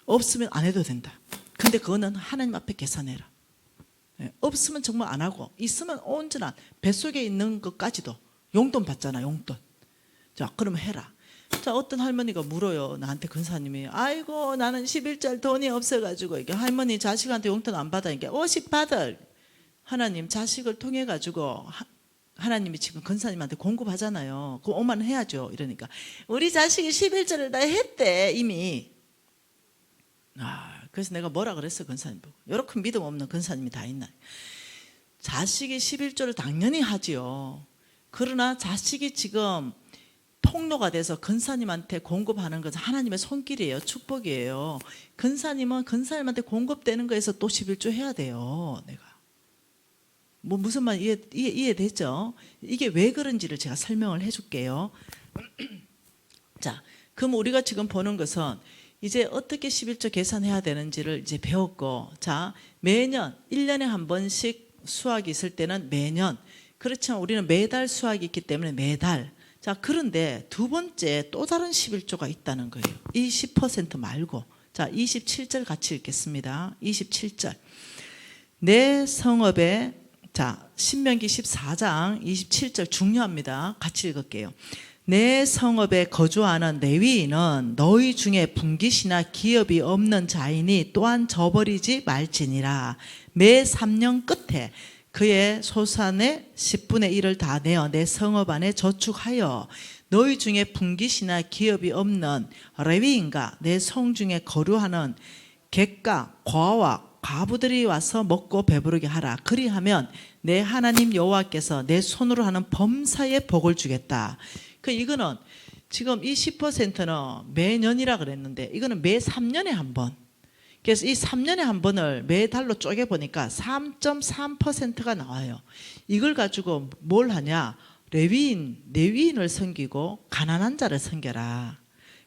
없으면 안 해도 된다. 근데 그거는 하나님 앞에 계산해라. 네. 없으면 정말 안 하고, 있으면 온전한 뱃속에 있는 것까지도 용돈 받잖아, 용돈. 자, 그러면 해라. 자, 어떤 할머니가 물어요. 나한테 근사님이, 아이고 나는 11절 돈이 없어가지고, 이게 할머니 자식한테 용돈 안 받으니까 50받을. 하나님 자식을 통해 가지고 하나님이 지금 근사님한테 공급하잖아요. 그럼 5만 원 해야죠. 이러니까 우리 자식이 11절을 다 했대 이미. 그래서 내가 뭐라 그랬어, 근사님 보고. 이렇게 믿음 없는 근사님이 다 있나. 자식이 11조를 당연히 하지요. 그러나 자식이 지금 통로가 돼서 근사님한테 공급하는 것은 하나님의 손길이에요. 축복이에요. 근사님은 근사님한테 공급되는 거에서 또 11조 해야 돼요. 내가 뭐 무슨 말 이해되죠? 이게 왜 그런지를 제가 설명을 해줄게요. 자, 그럼 우리가 지금 보는 것은 이제 어떻게 11조 계산해야 되는지를 이제 배웠고, 자, 매년 1년에 한 번씩 수학이 있을 때는 매년, 그렇지만 우리는 매달 수학이 있기 때문에 매달. 자, 그런데 두 번째 또 다른 11조가 있다는 거예요. 이 10% 말고. 자, 27절 같이 읽겠습니다. 27절. 내 성읍에, 자, 신명기 14장 27절 중요합니다. 같이 읽을게요. 내 성읍에 거주하는 레위인은 너희 중에 분깃이나 기업이 없는 자이니 또한 저버리지 말지니라. 매 3년 끝에 그의 소산의 10분의 1을 다 내어 내 성읍 안에 저축하여 너희 중에 분깃이나 기업이 없는 레위인과 내 성 중에 거류하는 객과 과와 과부들이 와서 먹고 배부르게 하라. 그리하면 내 하나님 여호와께서 내 손으로 하는 범사에 복을 주겠다. 이거는 지금 이 10%는 매년이라 그랬는데 이거는 매 3년에 한 번. 그래서 이 3년에 한 번을 매달로 쪼개보니까 3.3%가 나와요. 이걸 가지고 뭘 하냐? 레위인을 섬기고 가난한 자를 섬겨라.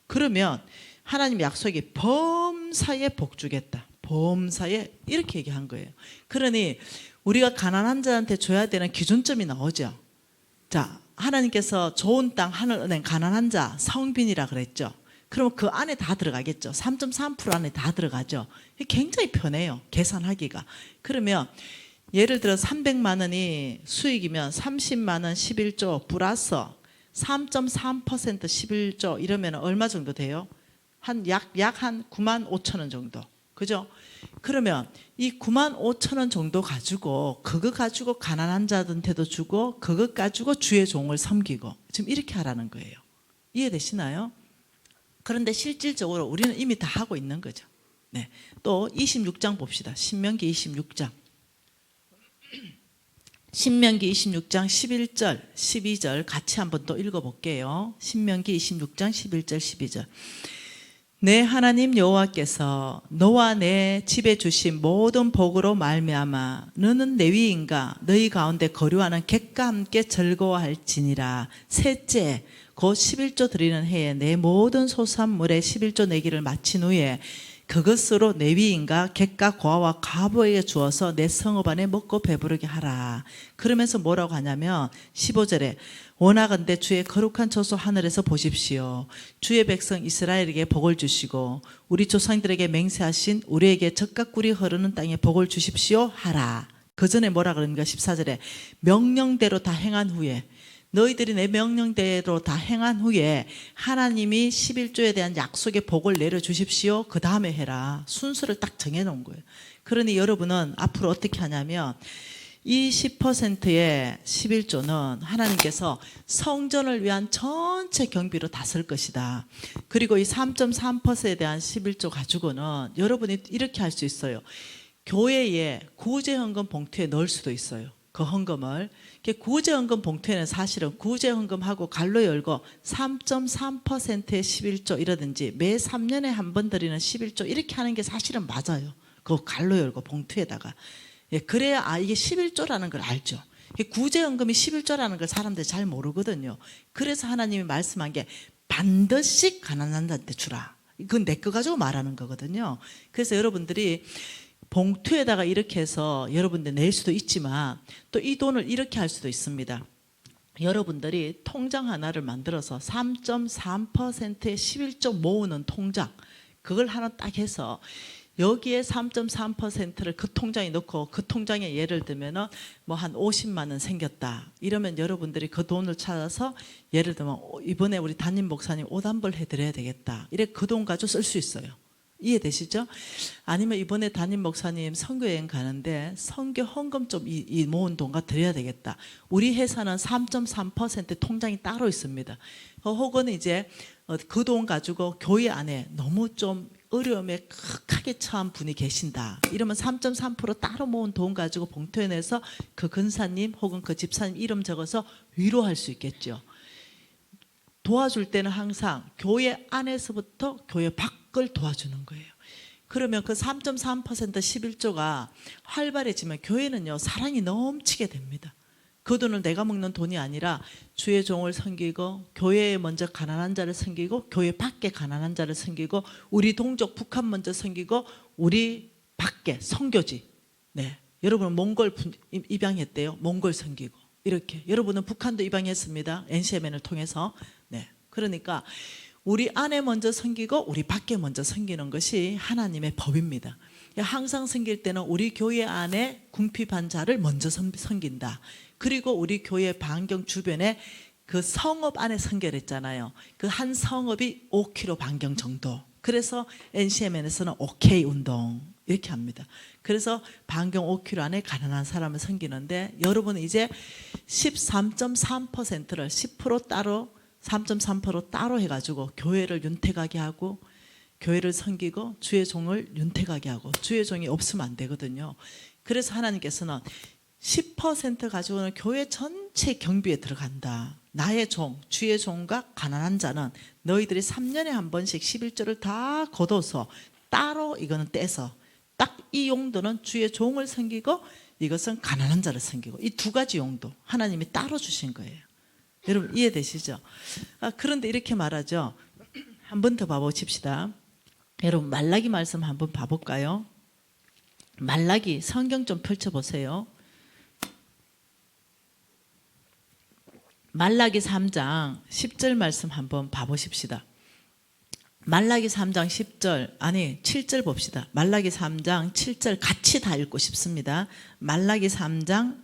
그러면 하나님 약속이 범사에 복 주겠다. 범사에 이렇게 얘기한 거예요. 그러니 우리가 가난한 자한테 줘야 되는 기준점이 나오죠. 자, 하나님께서 좋은 땅 하늘 은행 가난한 자 성빈이라 그랬죠. 그러면 그 안에 다 들어가겠죠. 3.3% 안에 다 들어가죠. 굉장히 편해요, 계산하기가. 그러면 예를 들어 300만 원이 수익이면 30만 원 11조 플러스 3.3% 11조 이러면 얼마 정도 돼요? 약 한 9만 5천 원 정도. 그죠? 그러면 이 9만 5천 원 정도 가지고 그거 가지고 가난한 자한테도 주고 그것 가지고 주의 종을 섬기고 지금 이렇게 하라는 거예요. 이해되시나요? 그런데 실질적으로 우리는 이미 다 하고 있는 거죠. 네. 또 26장 봅시다. 신명기 26장. 신명기 26장 11절, 12절 같이 한번 또 읽어볼게요. 신명기 26장 11절, 12절. 내 하나님 여호와께서 너와 내 집에 주신 모든 복으로 말미암아 너는 레위인과 너희 가운데 거류하는 객과 함께 즐거워할지니라. 셋째, 곧 11조 드리는 해에 내 모든 소산물의 11조 내기를 마친 후에 그것으로 레위인과 객과 고아와 과부에게 주어서 내 성읍 안에 먹고 배부르게 하라. 그러면서 뭐라고 하냐면 15절에 원하건대 주의 거룩한 처소 하늘에서 보십시오. 주의 백성 이스라엘에게 복을 주시고 우리 조상들에게 맹세하신 우리에게 젖과 꿀이 흐르는 땅에 복을 주십시오 하라. 그 전에 뭐라 그럽니까? 14절에 명령대로 다 행한 후에 너희들이 내 명령대로 다 행한 후에 하나님이 11조에 대한 약속의 복을 내려주십시오. 그 다음에 해라. 순서를 딱 정해놓은 거예요. 그러니 여러분은 앞으로 어떻게 하냐면 이 10%의 11조는 하나님께서 성전을 위한 전체 경비로 다 쓸 것이다. 그리고 이 3.3%에 대한 11조 가지고는 여러분이 이렇게 할 수 있어요. 교회에 구제헌금 봉투에 넣을 수도 있어요. 그 헌금을. 구제헌금 봉투에는 사실은 구제헌금하고 갈로 열고 3.3%의 11조 이라든지 매 3년에 한 번 드리는 11조 이렇게 하는 게 사실은 맞아요. 그거 갈로 열고 봉투에다가. 그래야 이게 11조라는 걸 알죠. 구제헌금이 11조라는 걸 사람들이 잘 모르거든요. 그래서 하나님이 말씀한 게 반드시 가난한 자한테 주라. 이건 내 거 가지고 말하는 거거든요. 그래서 여러분들이 봉투에다가 이렇게 해서 여러분들 낼 수도 있지만 또 이 돈을 이렇게 할 수도 있습니다. 여러분들이 통장 하나를 만들어서 3.3%의 11조 모으는 통장, 그걸 하나 딱 해서 여기에 3.3%를 그 통장에 넣고 그 통장에 예를 들면은 뭐 한 50만 원 생겼다 이러면 여러분들이 그 돈을 찾아서 예를 들면 이번에 우리 담임 목사님 옷 한 벌 해드려야 되겠다 이래 그 돈 가지고 쓸 수 있어요. 이해되시죠? 아니면 이번에 담임 목사님 선교여행 가는데 선교 헌금 좀 이 모은 돈과 드려야 되겠다. 우리 회사는 3.3% 통장이 따로 있습니다. 혹은 이제 그 돈 가지고 교회 안에 너무 좀 어려움에 극하게 처한 분이 계신다. 이러면 3.3% 따로 모은 돈 가지고 봉투에 내서 그 근사님 혹은 그 집사님 이름 적어서 위로할 수 있겠죠. 도와줄 때는 항상 교회 안에서부터 교회 밖을 도와주는 거예요. 그러면 그 3.3% 11조가 활발해지면 교회는요 사랑이 넘치게 됩니다. 그 돈은 내가 먹는 돈이 아니라 주의 종을 섬기고 교회에 먼저 가난한 자를 섬기고 교회 밖에 가난한 자를 섬기고 우리 동족 북한 먼저 섬기고 우리 밖에 선교지. 네, 여러분은 몽골 입양했대요. 몽골 섬기고 이렇게 여러분은 북한도 입양했습니다. NCMN을 통해서. 네, 그러니까 우리 안에 먼저 섬기고 우리 밖에 먼저 섬기는 것이 하나님의 법입니다. 항상 섬길 때는 우리 교회 안에 궁핍한 자를 먼저 섬긴다. 그리고 우리 교회 반경 주변에 그 성읍 안에 선결했잖아요. 그 한 성읍이 5km 반경 정도. 그래서 NCMN에서는 OK 운동 이렇게 합니다. 그래서 반경 5km 안에 가난한 사람을 섬기는데 여러분은 이제 13.3%를 10% 따로 3.3% 따로 해가지고 교회를 윤택하게 하고 교회를 섬기고 주의 종을 윤택하게 하고 주의 종이 없으면 안 되거든요. 그래서 하나님께서는 10% 가지고는 교회 전체 경비에 들어간다. 나의 종, 주의 종과 가난한 자는 너희들이 3년에 한 번씩 11조를 다 걷어서 따로 이거는 떼서 딱 이 용도는 주의 종을 섬기고 이것은 가난한 자를 섬기고 이 두 가지 용도 하나님이 따로 주신 거예요. 여러분 이해되시죠? 그런데 이렇게 말하죠. 한 번 더 봐보십시다. 여러분 말라기 말씀 한번 봐볼까요? 말라기 성경 좀 펼쳐보세요. 말라기 3장 10절 말씀 한번 봐보십시다. 말라기 3장 10절 아니 7절 봅시다. 말라기 3장 7절 같이 다 읽고 싶습니다. 말라기 3장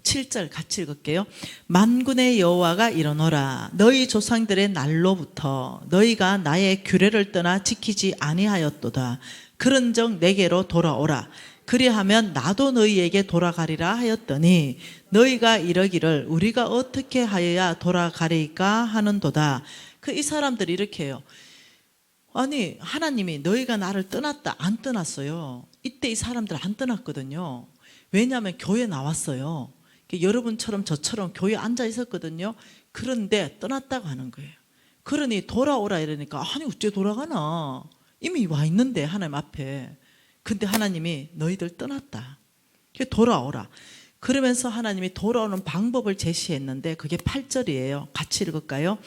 7절 같이 읽을게요. 만군의 여호와가 이르노라 너희 조상들의 날로부터 너희가 나의 규례를 떠나 지키지 아니하였도다. 그런즉 내게로 돌아오라. 그리하면 나도 너희에게 돌아가리라 하였더니 너희가 이러기를 우리가 어떻게 하여야 돌아가리까 하는도다. 이 사람들이 이렇게 해요. 아니 하나님이 너희가 나를 떠났다 안 떠났어요. 이때 이 사람들 안 떠났거든요. 왜냐하면 교회 나왔어요. 여러분처럼 저처럼 교회에 앉아 있었거든요. 그런데 떠났다고 하는 거예요. 그러니 돌아오라 이러니까 아니 어째 돌아가나 이미 와 있는데 하나님 앞에. 근데 하나님이 너희들 떠났다. 돌아오라. 그러면서 하나님이 돌아오는 방법을 제시했는데 그게 8절이에요. 같이 읽을까요?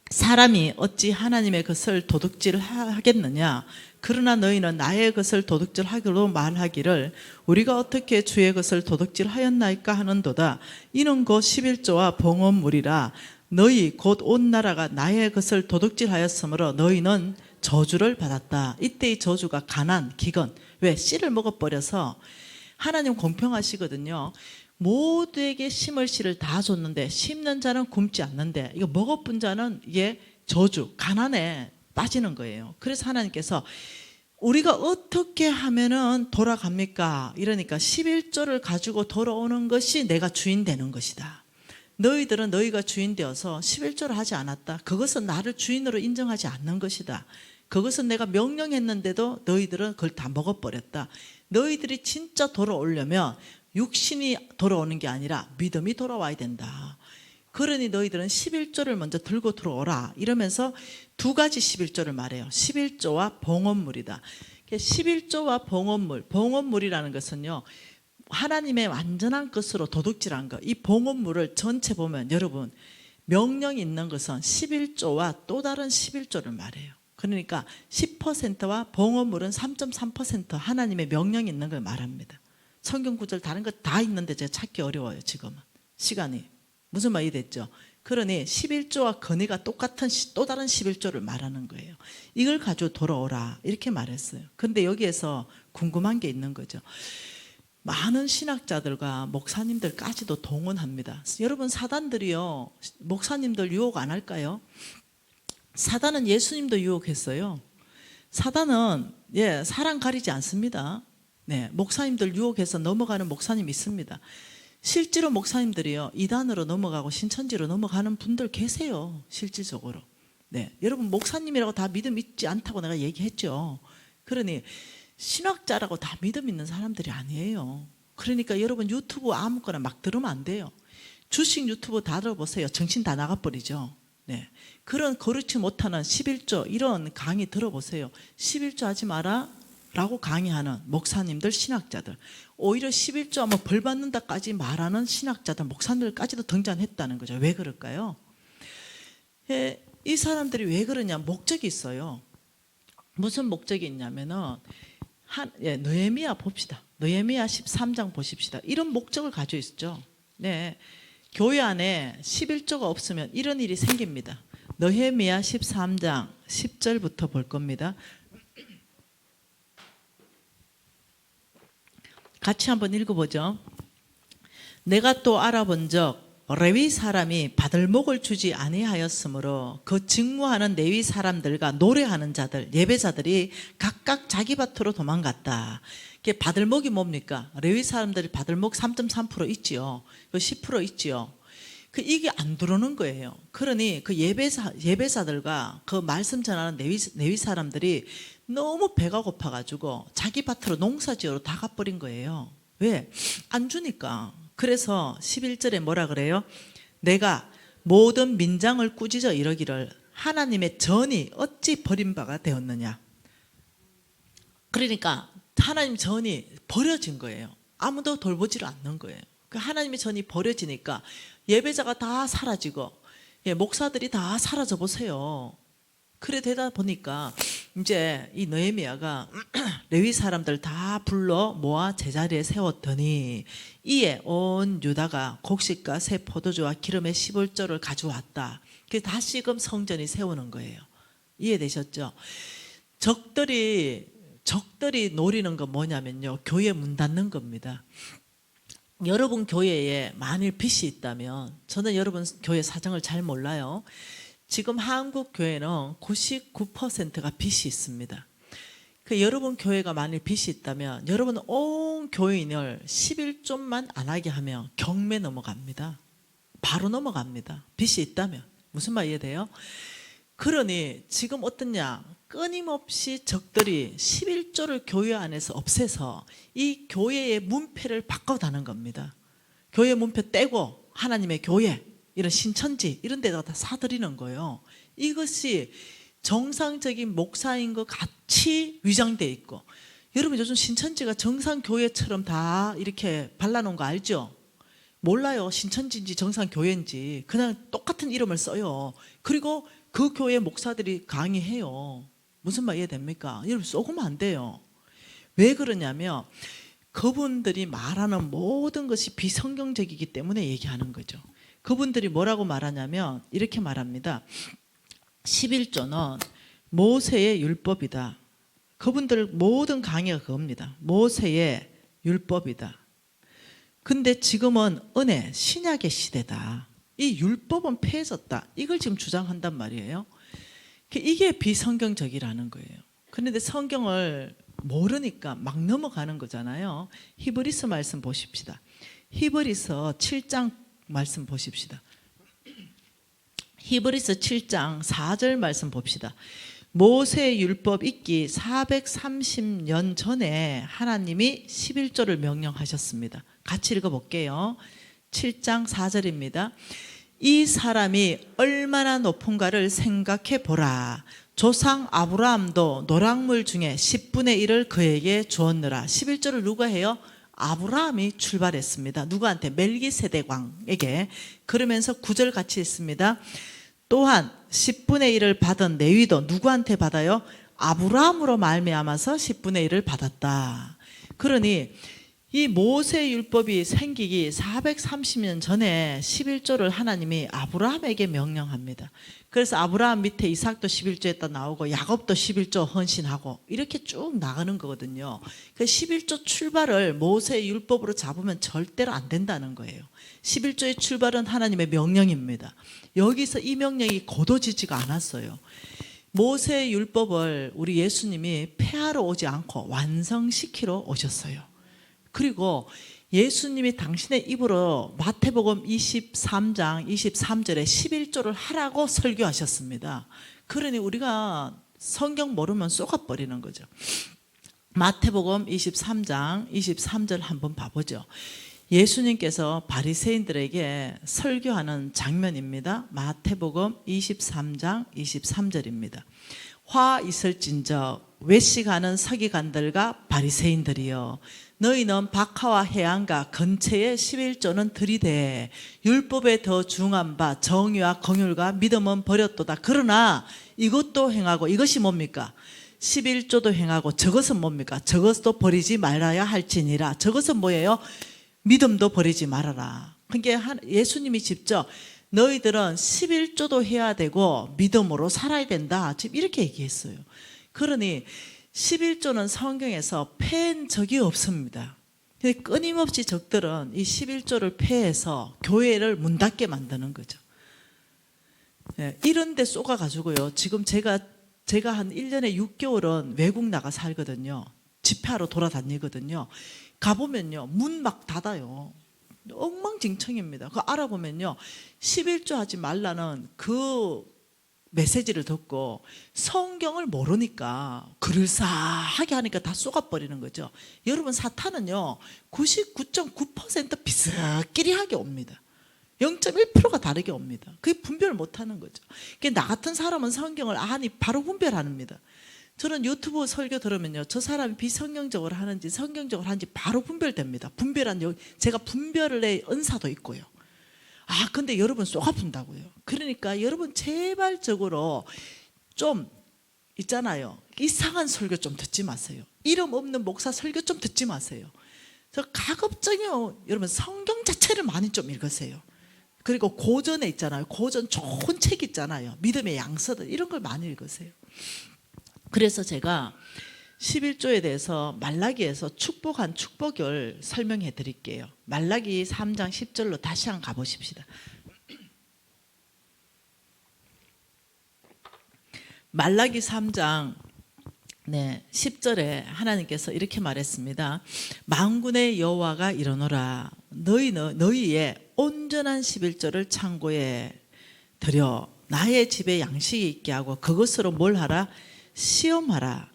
사람이 어찌 하나님의 것을 도둑질 하겠느냐. 그러나 너희는 나의 것을 도둑질 하기로 말하기를 우리가 어떻게 주의 것을 도둑질 하였나이까 하는도다. 이는 곧 11조와 봉헌물이라. 너희 곧 온 나라가 나의 것을 도둑질 하였으므로 너희는 저주를 받았다. 이때의 저주가 가난, 기근. 왜? 씨를 먹어버려서 하나님 공평하시거든요. 모두에게 심을 씨를 다 줬는데 심는 자는 굶지 않는데 이거 먹어본 자는 이게 저주, 가난에 빠지는 거예요. 그래서 하나님께서 우리가 어떻게 하면은 돌아갑니까? 이러니까 11조를 가지고 돌아오는 것이 내가 주인 되는 것이다. 너희들은 너희가 주인 되어서 11조를 하지 않았다. 그것은 나를 주인으로 인정하지 않는 것이다. 그것은 내가 명령했는데도 너희들은 그걸 다 먹어버렸다. 너희들이 진짜 돌아오려면 육신이 돌아오는 게 아니라 믿음이 돌아와야 된다. 그러니 너희들은 11조를 먼저 들고 들어오라. 이러면서 두 가지 11조를 말해요. 11조와 봉헌물이다. 11조와 봉헌물, 봉헌물이라는 것은요. 하나님의 완전한 것으로 도둑질한 것. 이 봉헌물을 전체 보면 여러분 명령이 있는 것은 11조와 또 다른 11조를 말해요. 그러니까 10%와 봉헌물은 3.3% 하나님의 명령이 있는 걸 말합니다. 성경 구절 다른 거 다 있는데 제가 찾기 어려워요. 지금은 시간이. 무슨 말이 됐죠? 그러니 11조와 건의가 똑같은 또 다른 11조를 말하는 거예요. 이걸 가지고 돌아오라 이렇게 말했어요. 그런데 여기에서 궁금한 게 있는 거죠. 많은 신학자들과 목사님들까지도 동원합니다. 여러분, 사단들이요, 목사님들 유혹 안 할까요? 사단은 예수님도 유혹했어요. 사단은 사랑 가리지 않습니다. 네, 목사님들 유혹해서 넘어가는 목사님 있습니다. 실제로 목사님들이요, 이단으로 넘어가고 신천지로 넘어가는 분들 계세요. 실질적으로. 네, 여러분, 목사님이라고 다 믿음 있지 않다고 내가 얘기했죠. 그러니 신학자라고 다 믿음 있는 사람들이 아니에요. 그러니까 여러분, 유튜브 아무거나 막 들으면 안 돼요. 주식 유튜브 다 들어보세요. 정신 다 나가버리죠. 네, 그런 거르지 못하는 11조 이런 강의 들어보세요. 11조 하지 마라 라고 강의하는 목사님들, 신학자들, 오히려 11조 하면 벌 받는다까지 말하는 신학자들, 목사님들까지도 등장했다는 거죠. 왜 그럴까요? 이 사람들이 왜 그러냐, 목적이 있어요. 무슨 목적이 있냐면은 느헤미야 봅시다. 느헤미야 13장 보십시다. 이런 목적을 가지고 있죠. 네, 교회 안에 11조가 없으면 이런 일이 생깁니다. 느헤미야 13장 10절부터 볼 겁니다. 같이 한번 읽어보죠. 내가 또 알아본즉 레위 사람이 받을 목을 주지 아니하였으므로 그 직무하는 레위 사람들과 노래하는 자들, 예배자들이 각각 자기 밭으로 도망갔다. 이게 받을 목이 뭡니까? 레위 사람들이 받을 목 3.3% 있지요. 10% 있지요. 이게 안 들어오는 거예요. 그러니 그 예배사들과 그 말씀 전하는 레위 사람들이 너무 배가 고파가지고 자기 밭으로 농사지으러 다 가버린 거예요. 왜? 안 주니까. 그래서 11절에 뭐라 그래요? 내가 모든 민장을 꾸짖어 이러기를 하나님의 전이 어찌 버림바가 되었느냐. 그러니까 하나님 전이 버려진 거예요. 아무도 돌보지를 않는 거예요. 그 하나님의 전이 버려지니까 예배자가 다 사라지고 목사들이 다 사라져 보세요. 그래 되다 보니까 이제 이 느헤미야가 레위 사람들 다 불러 모아 제자리에 세웠더니 이에 온 유다가 곡식과 새 포도주와 기름의 11조를 가져왔다. 그래서 다시금 성전이 세우는 거예요. 이해되셨죠? 적들이 노리는 건 뭐냐면요, 교회 문 닫는 겁니다. 여러분 교회에 만일 빚이 있다면, 저는 여러분 교회 사정을 잘 몰라요. 지금 한국 교회는 99%가 빚이 있습니다. 여러분 교회가 만일 빚이 있다면 여러분 온 교인을 11조만 안 하게 하면 경매 넘어갑니다. 바로 넘어갑니다. 빚이 있다면. 무슨 말 이해돼요? 그러니 지금 어떠냐, 끊임없이 적들이 11조를 교회 안에서 없애서 이 교회의 문패를 바꿔다는 겁니다. 교회 문패 떼고 하나님의 교회, 이런 신천지 이런 데다가 다 사들이는 거예요. 이것이 정상적인 목사인 것 같이 위장돼 있고, 여러분 요즘 신천지가 정상 교회처럼 다 이렇게 발라놓은 거 알죠? 몰라요. 신천지인지 정상 교회인지 그냥 똑같은 이름을 써요. 그리고 그 교회 목사들이 강의해요. 무슨 말 이해됩니까? 여러분 쏘으면 안 돼요. 왜 그러냐면 그분들이 말하는 모든 것이 비성경적이기 때문에 얘기하는 거죠. 그분들이 뭐라고 말하냐면 이렇게 말합니다. 11조는 모세의 율법이다. 그분들 모든 강의가 그겁니다. 모세의 율법이다. 근데 지금은 은혜, 신약의 시대다. 이 율법은 폐해졌다. 이걸 지금 주장한단 말이에요. 이게 비성경적이라는 거예요. 그런데 성경을 모르니까 막 넘어가는 거잖아요. 히브리서 말씀 보십시다. 히브리서 7장 말씀 보십시다. 히브리서 7장 4절 말씀 봅시다. 모세의 율법 있기 430년 전에 하나님이 11조를 명령하셨습니다. 같이 읽어볼게요. 7장 4절입니다. 이 사람이 얼마나 높은가를 생각해 보라. 조상 아브라함도 노랑물 중에 10분의 1을 그에게 주었느라. 11조를 누가 해요? 아브라함이 출발했습니다. 누구한테? 멜기세덱 왕에게. 그러면서 9절 같이 있습니다. 또한 10분의 1을 받은 레위도 누구한테 받아요? 아브라함으로 말미암아서 10분의 1을 받았다. 그러니 이 모세율법이 생기기 430년 전에 11조를 하나님이 아브라함에게 명령합니다. 그래서 아브라함 밑에 이삭도 11조에다 나오고 야곱도 11조 헌신하고 이렇게 쭉 나가는 거거든요. 그 11조 출발을 모세율법으로 잡으면 절대로 안 된다는 거예요. 11조의 출발은 하나님의 명령입니다. 여기서 이 명령이 거둬지지가 않았어요. 모세율법을 우리 예수님이 폐하러 오지 않고 완성시키러 오셨어요. 그리고 예수님이 당신의 입으로 마태복음 23장 23절에 11조를 하라고 설교하셨습니다. 그러니 우리가 성경 모르면 쏘가버리는 거죠. 마태복음 23장 23절 한번 봐보죠. 예수님께서 바리새인들에게 설교하는 장면입니다. 마태복음 23장 23절입니다. 화 있을진저 외식하는 서기관들과 바리새인들이여 너희는 박하와 해안가 근처에 11조는 들이대 율법에 더 중한 바 정의와 긍휼과 믿음은 버렸도다. 그러나 이것도 행하고 이것이 뭡니까? 11조도 행하고 저것은 뭡니까? 저것도 버리지 말아야 할지니라. 저것은 뭐예요? 믿음도 버리지 말아라. 그러니까 예수님이 직접 너희들은 11조도 해야 되고 믿음으로 살아야 된다. 지금 이렇게 얘기했어요. 그러니 11조는 성경에서 폐한 적이 없습니다. 근데 끊임없이 적들은 이 11조를 폐해서 교회를 문 닫게 만드는 거죠. 이런 데 쏘가가지고요. 지금 제가 한 1년에 6개월은 외국 나가 살거든요. 집회하러 돌아다니거든요. 가보면요. 문 막 닫아요. 엉망진창입니다. 그거 알아보면요. 11조 하지 말라는 그 메시지를 듣고 성경을 모르니까 그럴싸하게 하니까 다 쏘가버리는 거죠. 여러분 사탄은요 99.9% 비슷끼리하게 옵니다. 0.1%가 다르게 옵니다. 그게 분별을 못하는 거죠. 그러니까 나 같은 사람은 성경을 아니 바로 분별합니다. 저는 유튜브 설교 들으면요 저 사람이 비성경적으로 하는지 성경적으로 하는지 바로 분별됩니다. 제가 분별의 은사도 있고요. 근데 여러분 쏘가푼다고요. 그러니까 여러분 제발적으로 좀 있잖아요. 이상한 설교 좀 듣지 마세요. 이름 없는 목사 설교 좀 듣지 마세요. 저 가급적이요. 여러분 성경 자체를 많이 좀 읽으세요. 그리고 고전에 있잖아요. 고전 좋은 책 있잖아요. 믿음의 양서들 이런 걸 많이 읽으세요. 그래서 제가 11조에 대해서 말라기에서 축복한 축복을 설명해 드릴게요. 말라기 3장 10절로 다시 한번 가보십시다. 말라기 3장 10절에 하나님께서 이렇게 말했습니다. 만군의 여호와가 이르노라 너희의 온전한 11조를 창고에 들여 나의 집에 양식이 있게 하고 그것으로 뭘 하라? 시험하라.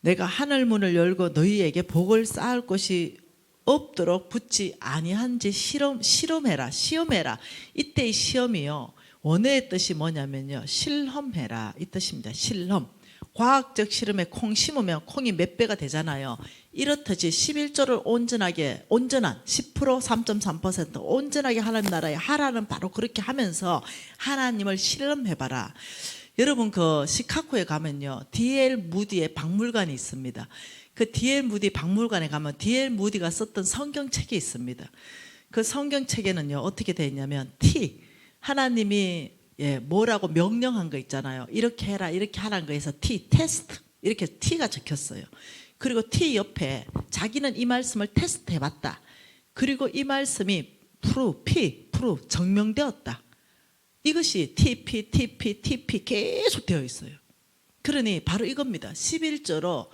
내가 하늘 문을 열고 너희에게 복을 쌓을 것이 없도록 붙지 아니한지 실험해라. 시험해라. 이때의 시험이요. 원어의 뜻이 뭐냐면요. 실험해라. 이 뜻입니다. 실험. 과학적 실험에 콩 심으면 콩이 몇 배가 되잖아요. 이렇듯이 11조를 온전한 10% 3.3% 온전하게 하나님 나라에 하라는 바로 그렇게 하면서 하나님을 실험해봐라. 여러분 그 시카고에 가면요 D.L. 무디의 박물관이 있습니다. 그 D.L. 무디 박물관에 가면 D.L. 무디가 썼던 성경책이 있습니다. 그 성경책에는요 어떻게 되어 있냐면 T 하나님이 뭐라고 명령한 거 있잖아요. 이렇게 해라 이렇게 하라는 거에서 T 테스트 이렇게 T가 적혔어요. 그리고 T 옆에 자기는 이 말씀을 테스트 해봤다. 그리고 이 말씀이 프루 증명되었다. 이것이 TP 계속 되어 있어요. 그러니 바로 이겁니다. 11조로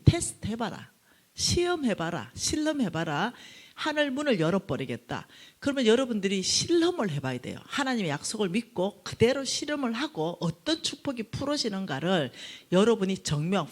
테스트 해봐라. 시험해봐라. 실험해봐라. 하늘 문을 열어버리겠다. 그러면 여러분들이 실험을 해봐야 돼요. 하나님의 약속을 믿고 그대로 실험을 하고 어떤 축복이 풀어지는가를 여러분이 증명,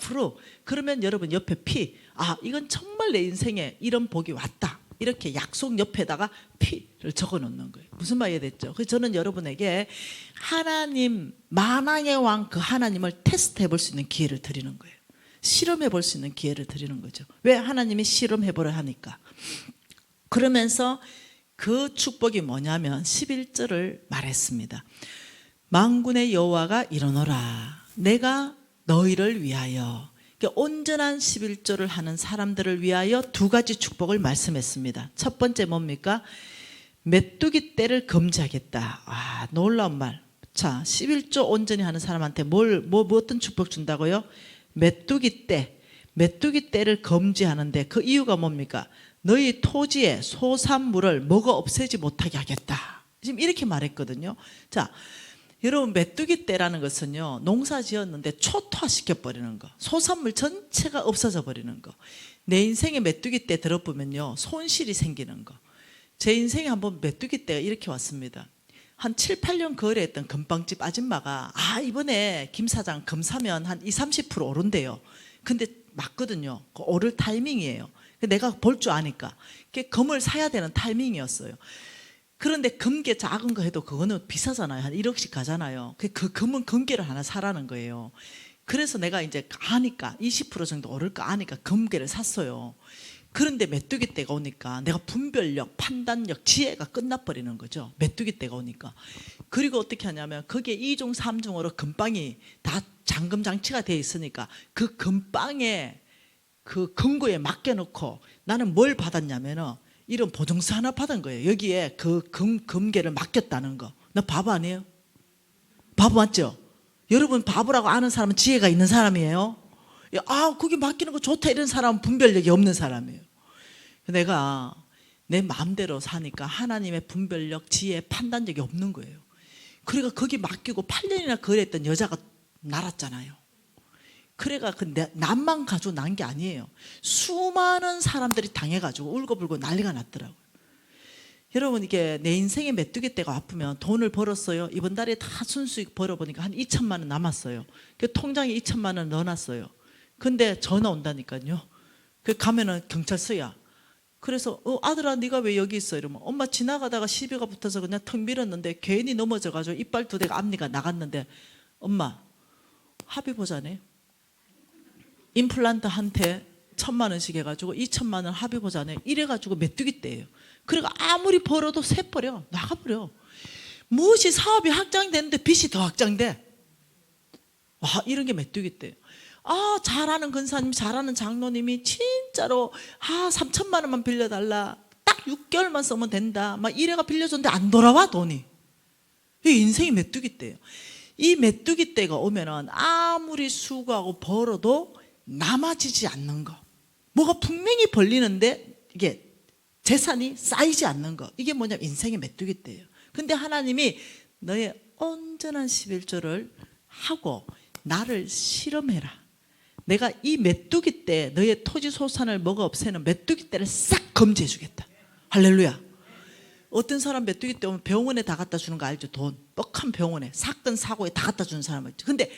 그러면 여러분 옆에 이건 정말 내 인생에 이런 복이 왔다. 이렇게 약속 옆에다가 P를 적어 놓는 거예요. 무슨 말이 됐죠? 그래서 저는 여러분에게 하나님 만왕의 왕 그 하나님을 테스트해 볼 수 있는 기회를 드리는 거예요. 실험해 볼 수 있는 기회를 드리는 거죠. 왜 하나님이 실험해 보려 하니까. 그러면서 그 축복이 뭐냐면 11절을 말했습니다. 만군의 여호와가 이르노라. 내가 너희를 위하여, 온전한 11조를 하는 사람들을 위하여 두 가지 축복을 말씀했습니다. 첫 번째 뭡니까? 메뚜기 떼를 금지하겠다. 아, 놀라운 말. 자, 11조 온전히 하는 사람한테 어떤 축복 준다고요? 메뚜기 떼를 금지하는데 그 이유가 뭡니까? 너희 토지의 소산물을 먹어 없애지 못하게 하겠다. 지금 이렇게 말했거든요. 자, 여러분, 메뚜기 떼라는 것은요, 농사 지었는데 초토화시켜 버리는 거, 소산물 전체가 없어져 버리는 거. 내 인생에 메뚜기 떼 들어보면요, 손실이 생기는 거. 제 인생에 한번 메뚜기 떼가 이렇게 왔습니다. 한 7, 8년 거래했던 금빵집 아줌마가 이번에 김 사장 금 사면 한 20, 30% 오른대요. 근데 맞거든요. 오를 타이밍이에요. 내가 볼 줄 아니까 금을 사야 되는 타이밍이었어요. 그런데 금괴 작은 거 해도 그거는 비싸잖아요. 한 1억씩 가잖아요. 그 금은 금괴를 하나 사라는 거예요. 그래서 내가 이제 아니까 20% 정도 오를까 아니까 금괴를 샀어요. 그런데 메뚜기 떼가 오니까 내가 분별력, 판단력, 지혜가 끝나버리는 거죠. 메뚜기 떼가 오니까. 그리고 어떻게 하냐면 거기에 2중, 3중으로 금빵이 다 잠금 장치가 되어 있으니까 그 금빵에 그 금고에 맡겨놓고 나는 뭘 받았냐면은 이런 보증서 하나 받은 거예요. 여기에 그 금괴를 맡겼다는 거. 나 바보 아니에요? 바보 맞죠? 여러분, 바보라고 아는 사람은 지혜가 있는 사람이에요. 거기 맡기는 거 좋다 이런 사람은 분별력이 없는 사람이에요. 내가 내 마음대로 사니까 하나님의 분별력, 지혜, 판단력이 없는 거예요. 그러니까 거기 맡기고 8년이나 거래했던 여자가 날았잖아요. 그래가 남만 가지고 난 게 아니에요. 수많은 사람들이 당해가지고 울고불고 난리가 났더라고요. 여러분, 이게 내 인생에 메뚜기 떼가 아프면 돈을 벌었어요. 이번 달에 다 순수익 벌어보니까 한 2천만 원 남았어요. 그 통장에 2천만 원 넣어놨어요. 근데 전화 온다니까요. 그 가면은 경찰서야. 그래서 아들아 네가 왜 여기 있어? 이러면 엄마 지나가다가 시비가 붙어서 그냥 턱 밀었는데 괜히 넘어져가지고 이빨 2대가 앞니가 나갔는데 엄마 합의 보자네. 임플란트 한테 1,000만 원씩 해가지고 2천만 원 합의 보자네. 이래가지고 메뚜기 떼예요. 그러니까 아무리 벌어도 새버려 나가버려. 무엇이 사업이 확장되는데 빚이 더 확장돼. 이런 게 메뚜기 떼예요. 잘하는 근사님, 잘하는 장로님이 진짜로 3천만 원만 빌려달라. 딱 6개월만 쓰면 된다. 막 이래가 빌려줬는데 안 돌아와 돈이. 이 인생이 메뚜기 떼예요. 이 메뚜기 떼가 오면은 아무리 수고하고 벌어도 남아지지 않는 거. 뭐가 분명히 벌리는데 이게 재산이 쌓이지 않는 거. 이게 뭐냐면 인생의 메뚜기 떼예요. 근데 하나님이 너의 온전한 11조를 하고 나를 실험해라. 내가 이 메뚜기 떼, 너의 토지 소산을 먹어 없애는 메뚜기 떼를 싹 금지해 주겠다. 할렐루야. 어떤 사람 메뚜기 떼 오면 병원에 다 갖다 주는 거 알죠? 돈 뻑한 병원에, 사건 사고에 다 갖다 주는 사람 있죠. 근데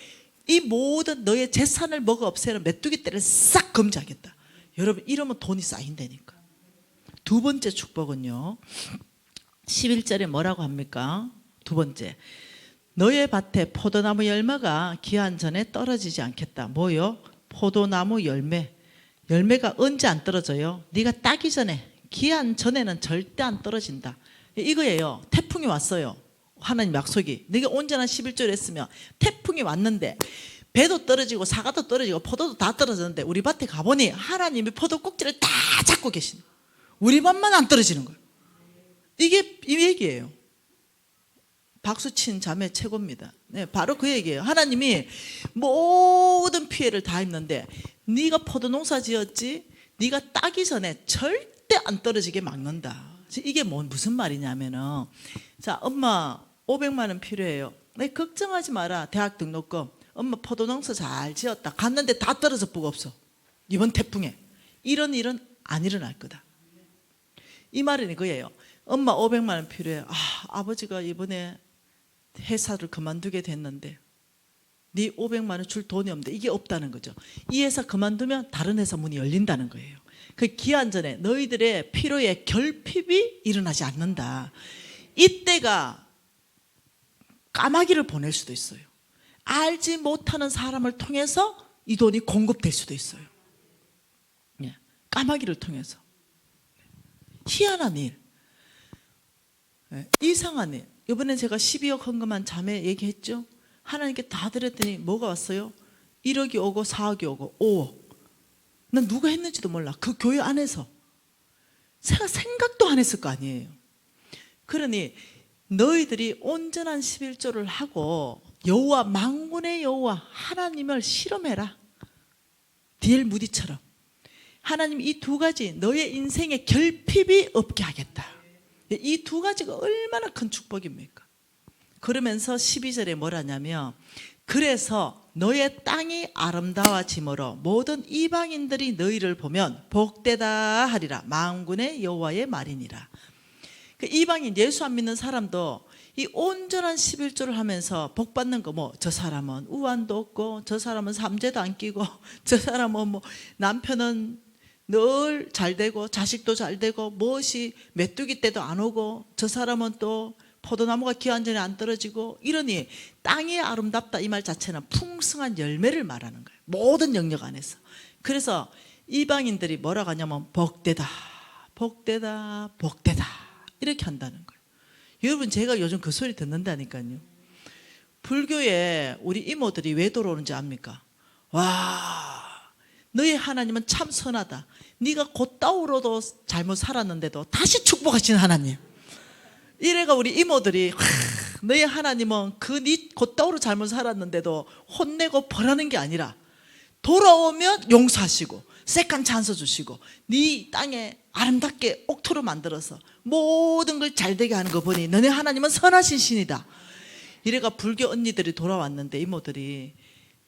이 모든 너의 재산을 먹어 없애는 메뚜기 떼를 싹 금지하겠다. 여러분, 이러면 돈이 쌓인다니까. 두 번째 축복은요, 11절에 뭐라고 합니까? 두 번째, 너의 밭에 포도나무 열매가 기한 전에 떨어지지 않겠다. 뭐요? 포도나무 열매가 언제 안 떨어져요? 네가 따기 전에, 기한 전에는 절대 안 떨어진다. 이거예요. 태풍이 왔어요. 하나님 약속이. 네가 온전한 11조를 했으면 태풍이 왔는데 배도 떨어지고 사과도 떨어지고 포도도 다 떨어졌는데 우리 밭에 가보니 하나님이 포도 꼭지를 다 잡고 계시는 거예요. 우리 밭만 안 떨어지는 거예요. 이게 이 얘기예요. 박수친 자매 최고입니다. 네, 바로 그 얘기예요. 하나님이 모든 피해를 다 입는데 네가 포도 농사 지었지, 네가 따기 전에 절대 안 떨어지게 막는다. 이게 무슨 말이냐면은, 자, 엄마 500만 원 필요해요. 네, 걱정하지 마라. 대학 등록금. 엄마 포도 농사 잘 지었다. 갔는데 다 떨어져 보고 없어. 이번 태풍에. 이런 일은 안 일어날 거다. 이 말은 이거예요. 엄마 500만 원 필요해. 아버지가 이번에 회사를 그만두게 됐는데 네 500만 원 줄 돈이 없는데, 이게 없다는 거죠. 이 회사 그만두면 다른 회사 문이 열린다는 거예요. 그 기한 전에 너희들의 필요에 결핍이 일어나지 않는다. 이때가 까마귀를 보낼 수도 있어요. 알지 못하는 사람을 통해서 이 돈이 공급될 수도 있어요. 까마귀를 통해서. 희한한 일, 이상한 일. 이번에 제가 12억 헌금한 자매 얘기했죠. 하나님께 다 드렸더니 뭐가 왔어요? 1억이 오고 4억이 오고 5억. 난 누가 했는지도 몰라. 그 교회 안에서 제가 생각도 안 했을 거 아니에요. 그러니 너희들이 온전한 11조를 하고 여호와 만군의 여호와 하나님을 실험해라. D.L. 무디처럼 하나님 이 두 가지 너의 인생에 결핍이 없게 하겠다. 이 두 가지가 얼마나 큰 축복입니까? 그러면서 12절에 뭐라냐면 그래서 너의 땅이 아름다워짐으로 모든 이방인들이 너희를 보면 복되다 하리라. 만군의 여호와의 말이니라. 그 이방인 예수 안 믿는 사람도 이 온전한 11조를 하면서 복 받는 거 뭐 저 사람은 우환도 없고 저 사람은 삼재도 안 끼고 저 사람은 뭐 남편은 늘 잘 되고 자식도 잘 되고 무엇이 메뚜기 때도 안 오고 저 사람은 또 포도나무가 기한전에 안 떨어지고 이러니 땅이 아름답다 이 말 자체는 풍성한 열매를 말하는 거예요. 모든 영역 안에서. 그래서 이방인들이 뭐라고 하냐면 복되다 복되다 복되다 이렇게 한다는 거예요. 여러분 제가 요즘 그 소리 듣는다니까요. 불교에 우리 이모들이 왜 돌아오는지 압니까? 와 너희 하나님은 참 선하다. 네가 곧다우로도 잘못 살았는데도 다시 축복하시는 하나님. 이래가 우리 이모들이 너희 하나님은 그 네 곧다우로 잘못 살았는데도 혼내고 벌하는 게 아니라 돌아오면 용서하시고 새깐 찬스 주시고 네 땅에 아름답게 옥토로 만들어서 모든 걸 잘되게 하는 거 보니 너네 하나님은 선하신 신이다. 이래가 불교 언니들이 돌아왔는데 이모들이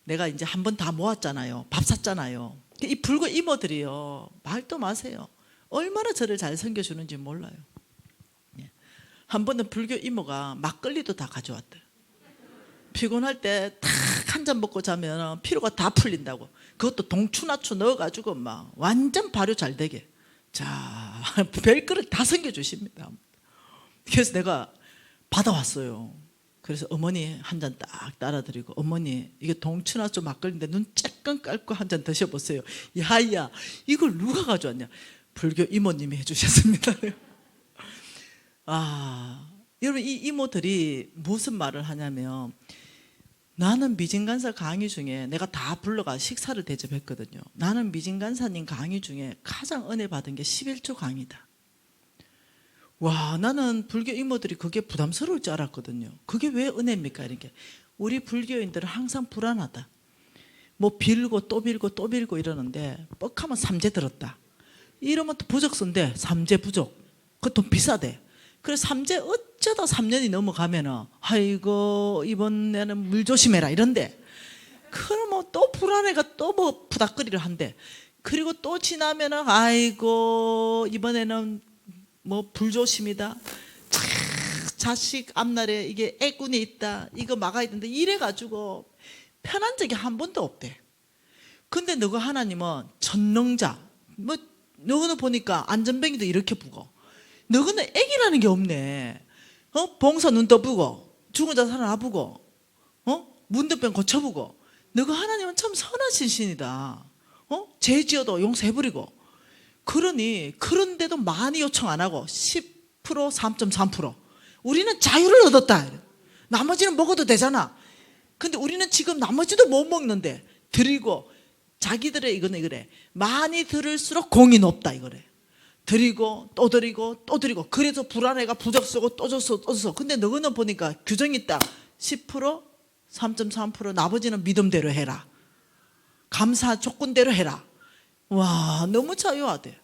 내가 이제 한 번 다 모았잖아요. 밥 샀잖아요. 이 불교 이모들이요 말도 마세요. 얼마나 저를 잘 섬겨주는지 몰라요. 한 번은 불교 이모가 막걸리도 다 가져왔대요. 피곤할 때 탁 한 잔 먹고 자면 피로가 다 풀린다고. 그것도 동추나추 넣어가지고 막 완전 발효 잘 되게. 자, 별거를 다 섬겨주십니다. 그래서 내가 받아왔어요. 그래서 어머니 한 잔 딱 따라드리고 어머니 이게 동추나추 막걸리인데 눈 쬐끔 깔고 한 잔 드셔보세요. 야야 이걸 누가 가져왔냐. 불교 이모님이 해주셨습니다. 아, 여러분 이 이모들이 무슨 말을 하냐면 나는 미진간사 강의 중에 내가 다 불러가 식사를 대접했거든요. 나는 미진간사님 강의 중에 가장 은혜 받은 게 11조 강의다. 와 나는 불교 이모들이 그게 부담스러울 줄 알았거든요. 그게 왜 은혜입니까? 이렇게 우리 불교인들은 항상 불안하다. 뭐 빌고 또 빌고 또 빌고 이러는데 뻑하면 삼재 들었다. 이러면 또 부적선데 삼재 부족. 그 돈 비싸대. 그래서 삼재 어쩌다 3년이 넘어가면은 아이고 이번에는 물 조심해라 이런데 그러면 또 불안해가 또 뭐 부닥거리를 한대. 그리고 또 지나면은 아이고 이번에는 뭐 불조심이다. 자식 앞날에 이게 애군이 있다. 이거 막아야 된다. 이래가지고 편한 적이 한 번도 없대. 근데 너가 하나님은 전능자. 뭐 너는 보니까 안전뱅이도 이렇게 부고 너는 애기라는 게 없네. 봉사 눈 떠보고 죽은 자 살아나보고 문득병 고쳐보고 너가 하나님은 참 선하신 신이다. 죄 지어도 용서해버리고 그러니 그런데도 많이 요청 안 하고 10% 3.3% 우리는 자유를 얻었다. 나머지는 먹어도 되잖아. 근데 우리는 지금 나머지도 못 먹는데 드리고 자기들의 이거는 이거래. 많이 들을수록 공이 높다 이거래. 드리고 또 드리고 또 드리고 그래서 불안해가 부적 쓰고 또 줬어 또 줬어. 근데 너는 보니까 규정이 딱 10% 3.3% 나머지는 믿음대로 해라. 감사 조건대로 해라. 와 너무 자유하대.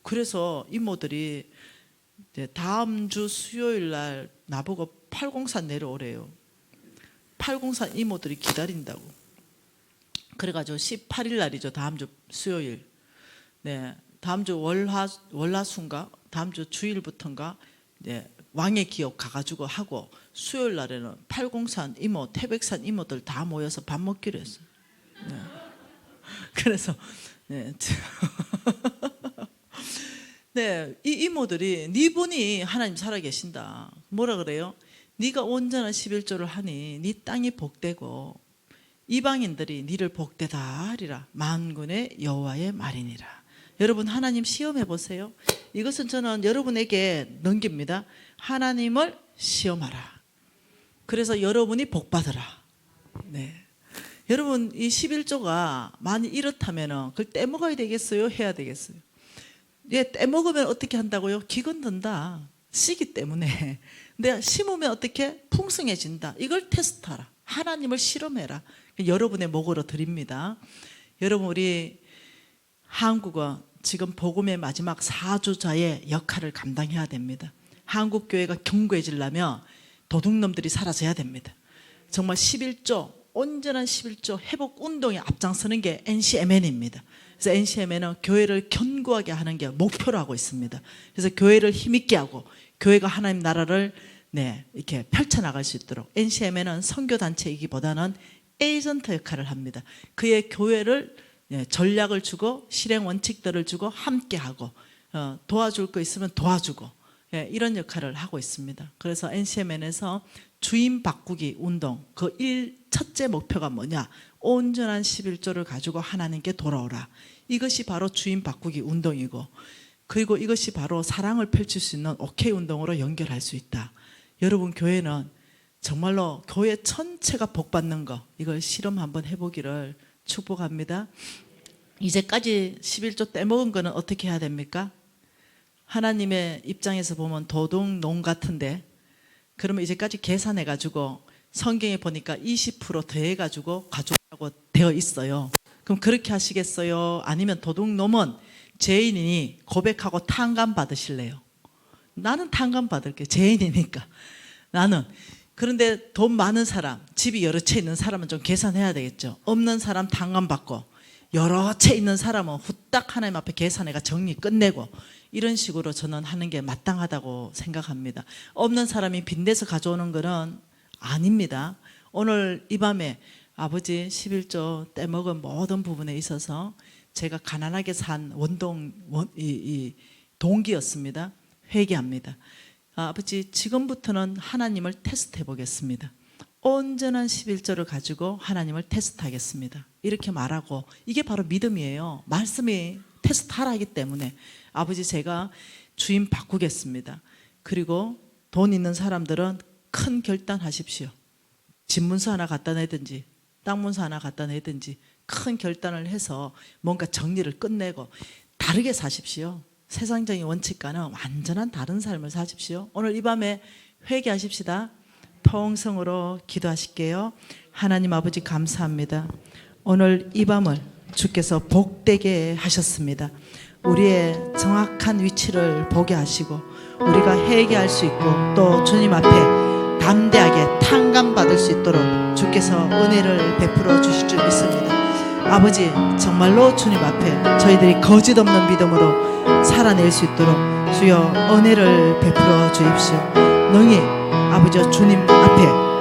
그래서 이모들이 이제 다음 주 수요일 날 나보고 803 내려오래요. 803 이모들이 기다린다고. 그래가지고 18일 날이죠. 다음 주 수요일. 네, 다음 주 월화수인가 다음 주 주일부터인가 이제 왕의 기업 가가지고 하고 수요일 날에는 803 이모, 태백산 이모들 다 모여서 밥 먹기로 했어요. 네. 그래서 네. 네, 이 이모들이 네 분이 하나님 살아계신다. 뭐라 그래요? 네가 온전한 11조를 하니 네 땅이 복되고 이방인들이 네를 복되다 하리라. 만군의 여호와의 말이니라. 여러분 하나님 시험해 보세요. 이것은 저는 여러분에게 넘깁니다. 하나님을 시험하라. 그래서 여러분이 복 받으라. 네. 여러분 이 11조가 만약 이렇다면은 그걸 떼먹어야 되겠어요? 해야 되겠어요? 예, 떼먹으면 어떻게 한다고요? 기근 든다. 씨기 때문에. 근데 심으면 어떻게? 풍성해진다. 이걸 테스트하라. 하나님을 실험해라. 여러분의 목으로 드립니다. 여러분 우리 한국은 지금 복음의 마지막 4주자의 역할을 감당해야 됩니다. 한국 교회가 견고해지려면 도둑놈들이 사라져야 됩니다. 정말 11조, 온전한 11조 회복 운동에 앞장서는 게 NCMN입니다. 그래서 NCMN은 교회를 견고하게 하는 게 목표로 하고 있습니다. 그래서 교회를 힘있게 하고 교회가 하나님 나라를 이렇게 펼쳐나갈 수 있도록 NCMN은 선교단체이기보다는 에이전트 역할을 합니다. 그의 교회를 전략을 주고 실행 원칙들을 주고 함께하고 도와줄 거 있으면 도와주고 이런 역할을 하고 있습니다. 그래서 NCMN에서 주인 바꾸기 운동 그 첫째 목표가 뭐냐? 온전한 11조를 가지고 하나님께 돌아오라. 이것이 바로 주인 바꾸기 운동이고 그리고 이것이 바로 사랑을 펼칠 수 있는 오케이 운동으로 연결할 수 있다. 여러분 교회는 정말로 교회 전체가 복받는 거 이걸 실험 한번 해보기를 축복합니다. 이제까지 11조 떼먹은 거는 어떻게 해야 됩니까? 하나님의 입장에서 보면 도둑놈 같은데 그러면 이제까지 계산해가지고 성경에 보니까 20% 더해가지고 가져오라고 되어 있어요. 그럼 그렇게 하시겠어요? 아니면 도둑놈은 죄인이니 고백하고 탕감 받으실래요? 나는 탕감 받을게. 죄인이니까. 나는. 그런데 돈 많은 사람, 집이 여러 채 있는 사람은 좀 계산해야 되겠죠. 없는 사람 탕감 받고 여러 채 있는 사람은 후딱 하나님 앞에 계산해가 정리 끝내고 이런 식으로 저는 하는 게 마땅하다고 생각합니다. 없는 사람이 빚내서 가져오는 거는 아닙니다. 오늘 이 밤에 아버지 11조 떼먹은 모든 부분에 있어서 제가 가난하게 산 동기였습니다. 회개합니다. 아버지 지금부터는 하나님을 테스트해 보겠습니다. 온전한 11조를 가지고 하나님을 테스트하겠습니다. 이렇게 말하고 이게 바로 믿음이에요. 말씀이 테스트하라 하기 때문에 아버지 제가 주인 바꾸겠습니다. 그리고 돈 있는 사람들은 큰 결단하십시오. 집문서 하나 갖다 내든지 땅문서 하나 갖다 내든지 큰 결단을 해서 뭔가 정리를 끝내고 다르게 사십시오. 세상적인 원칙과는 완전한 다른 삶을 사십시오. 오늘 이 밤에 회개하십시다. 통성으로 기도하실게요. 하나님 아버지 감사합니다. 오늘 이 밤을 주께서 복되게 하셨습니다. 우리의 정확한 위치를 보게 하시고 우리가 회개할 수 있고 또 주님 앞에 담대하게 탕감받을 수 있도록 주께서 은혜를 베풀어 주실 줄 믿습니다. 아버지 정말로 주님 앞에 저희들이 거짓 없는 믿음으로 살아낼 수 있도록 주여 은혜를 베풀어 주십시오. 능히 아버지 주님 앞에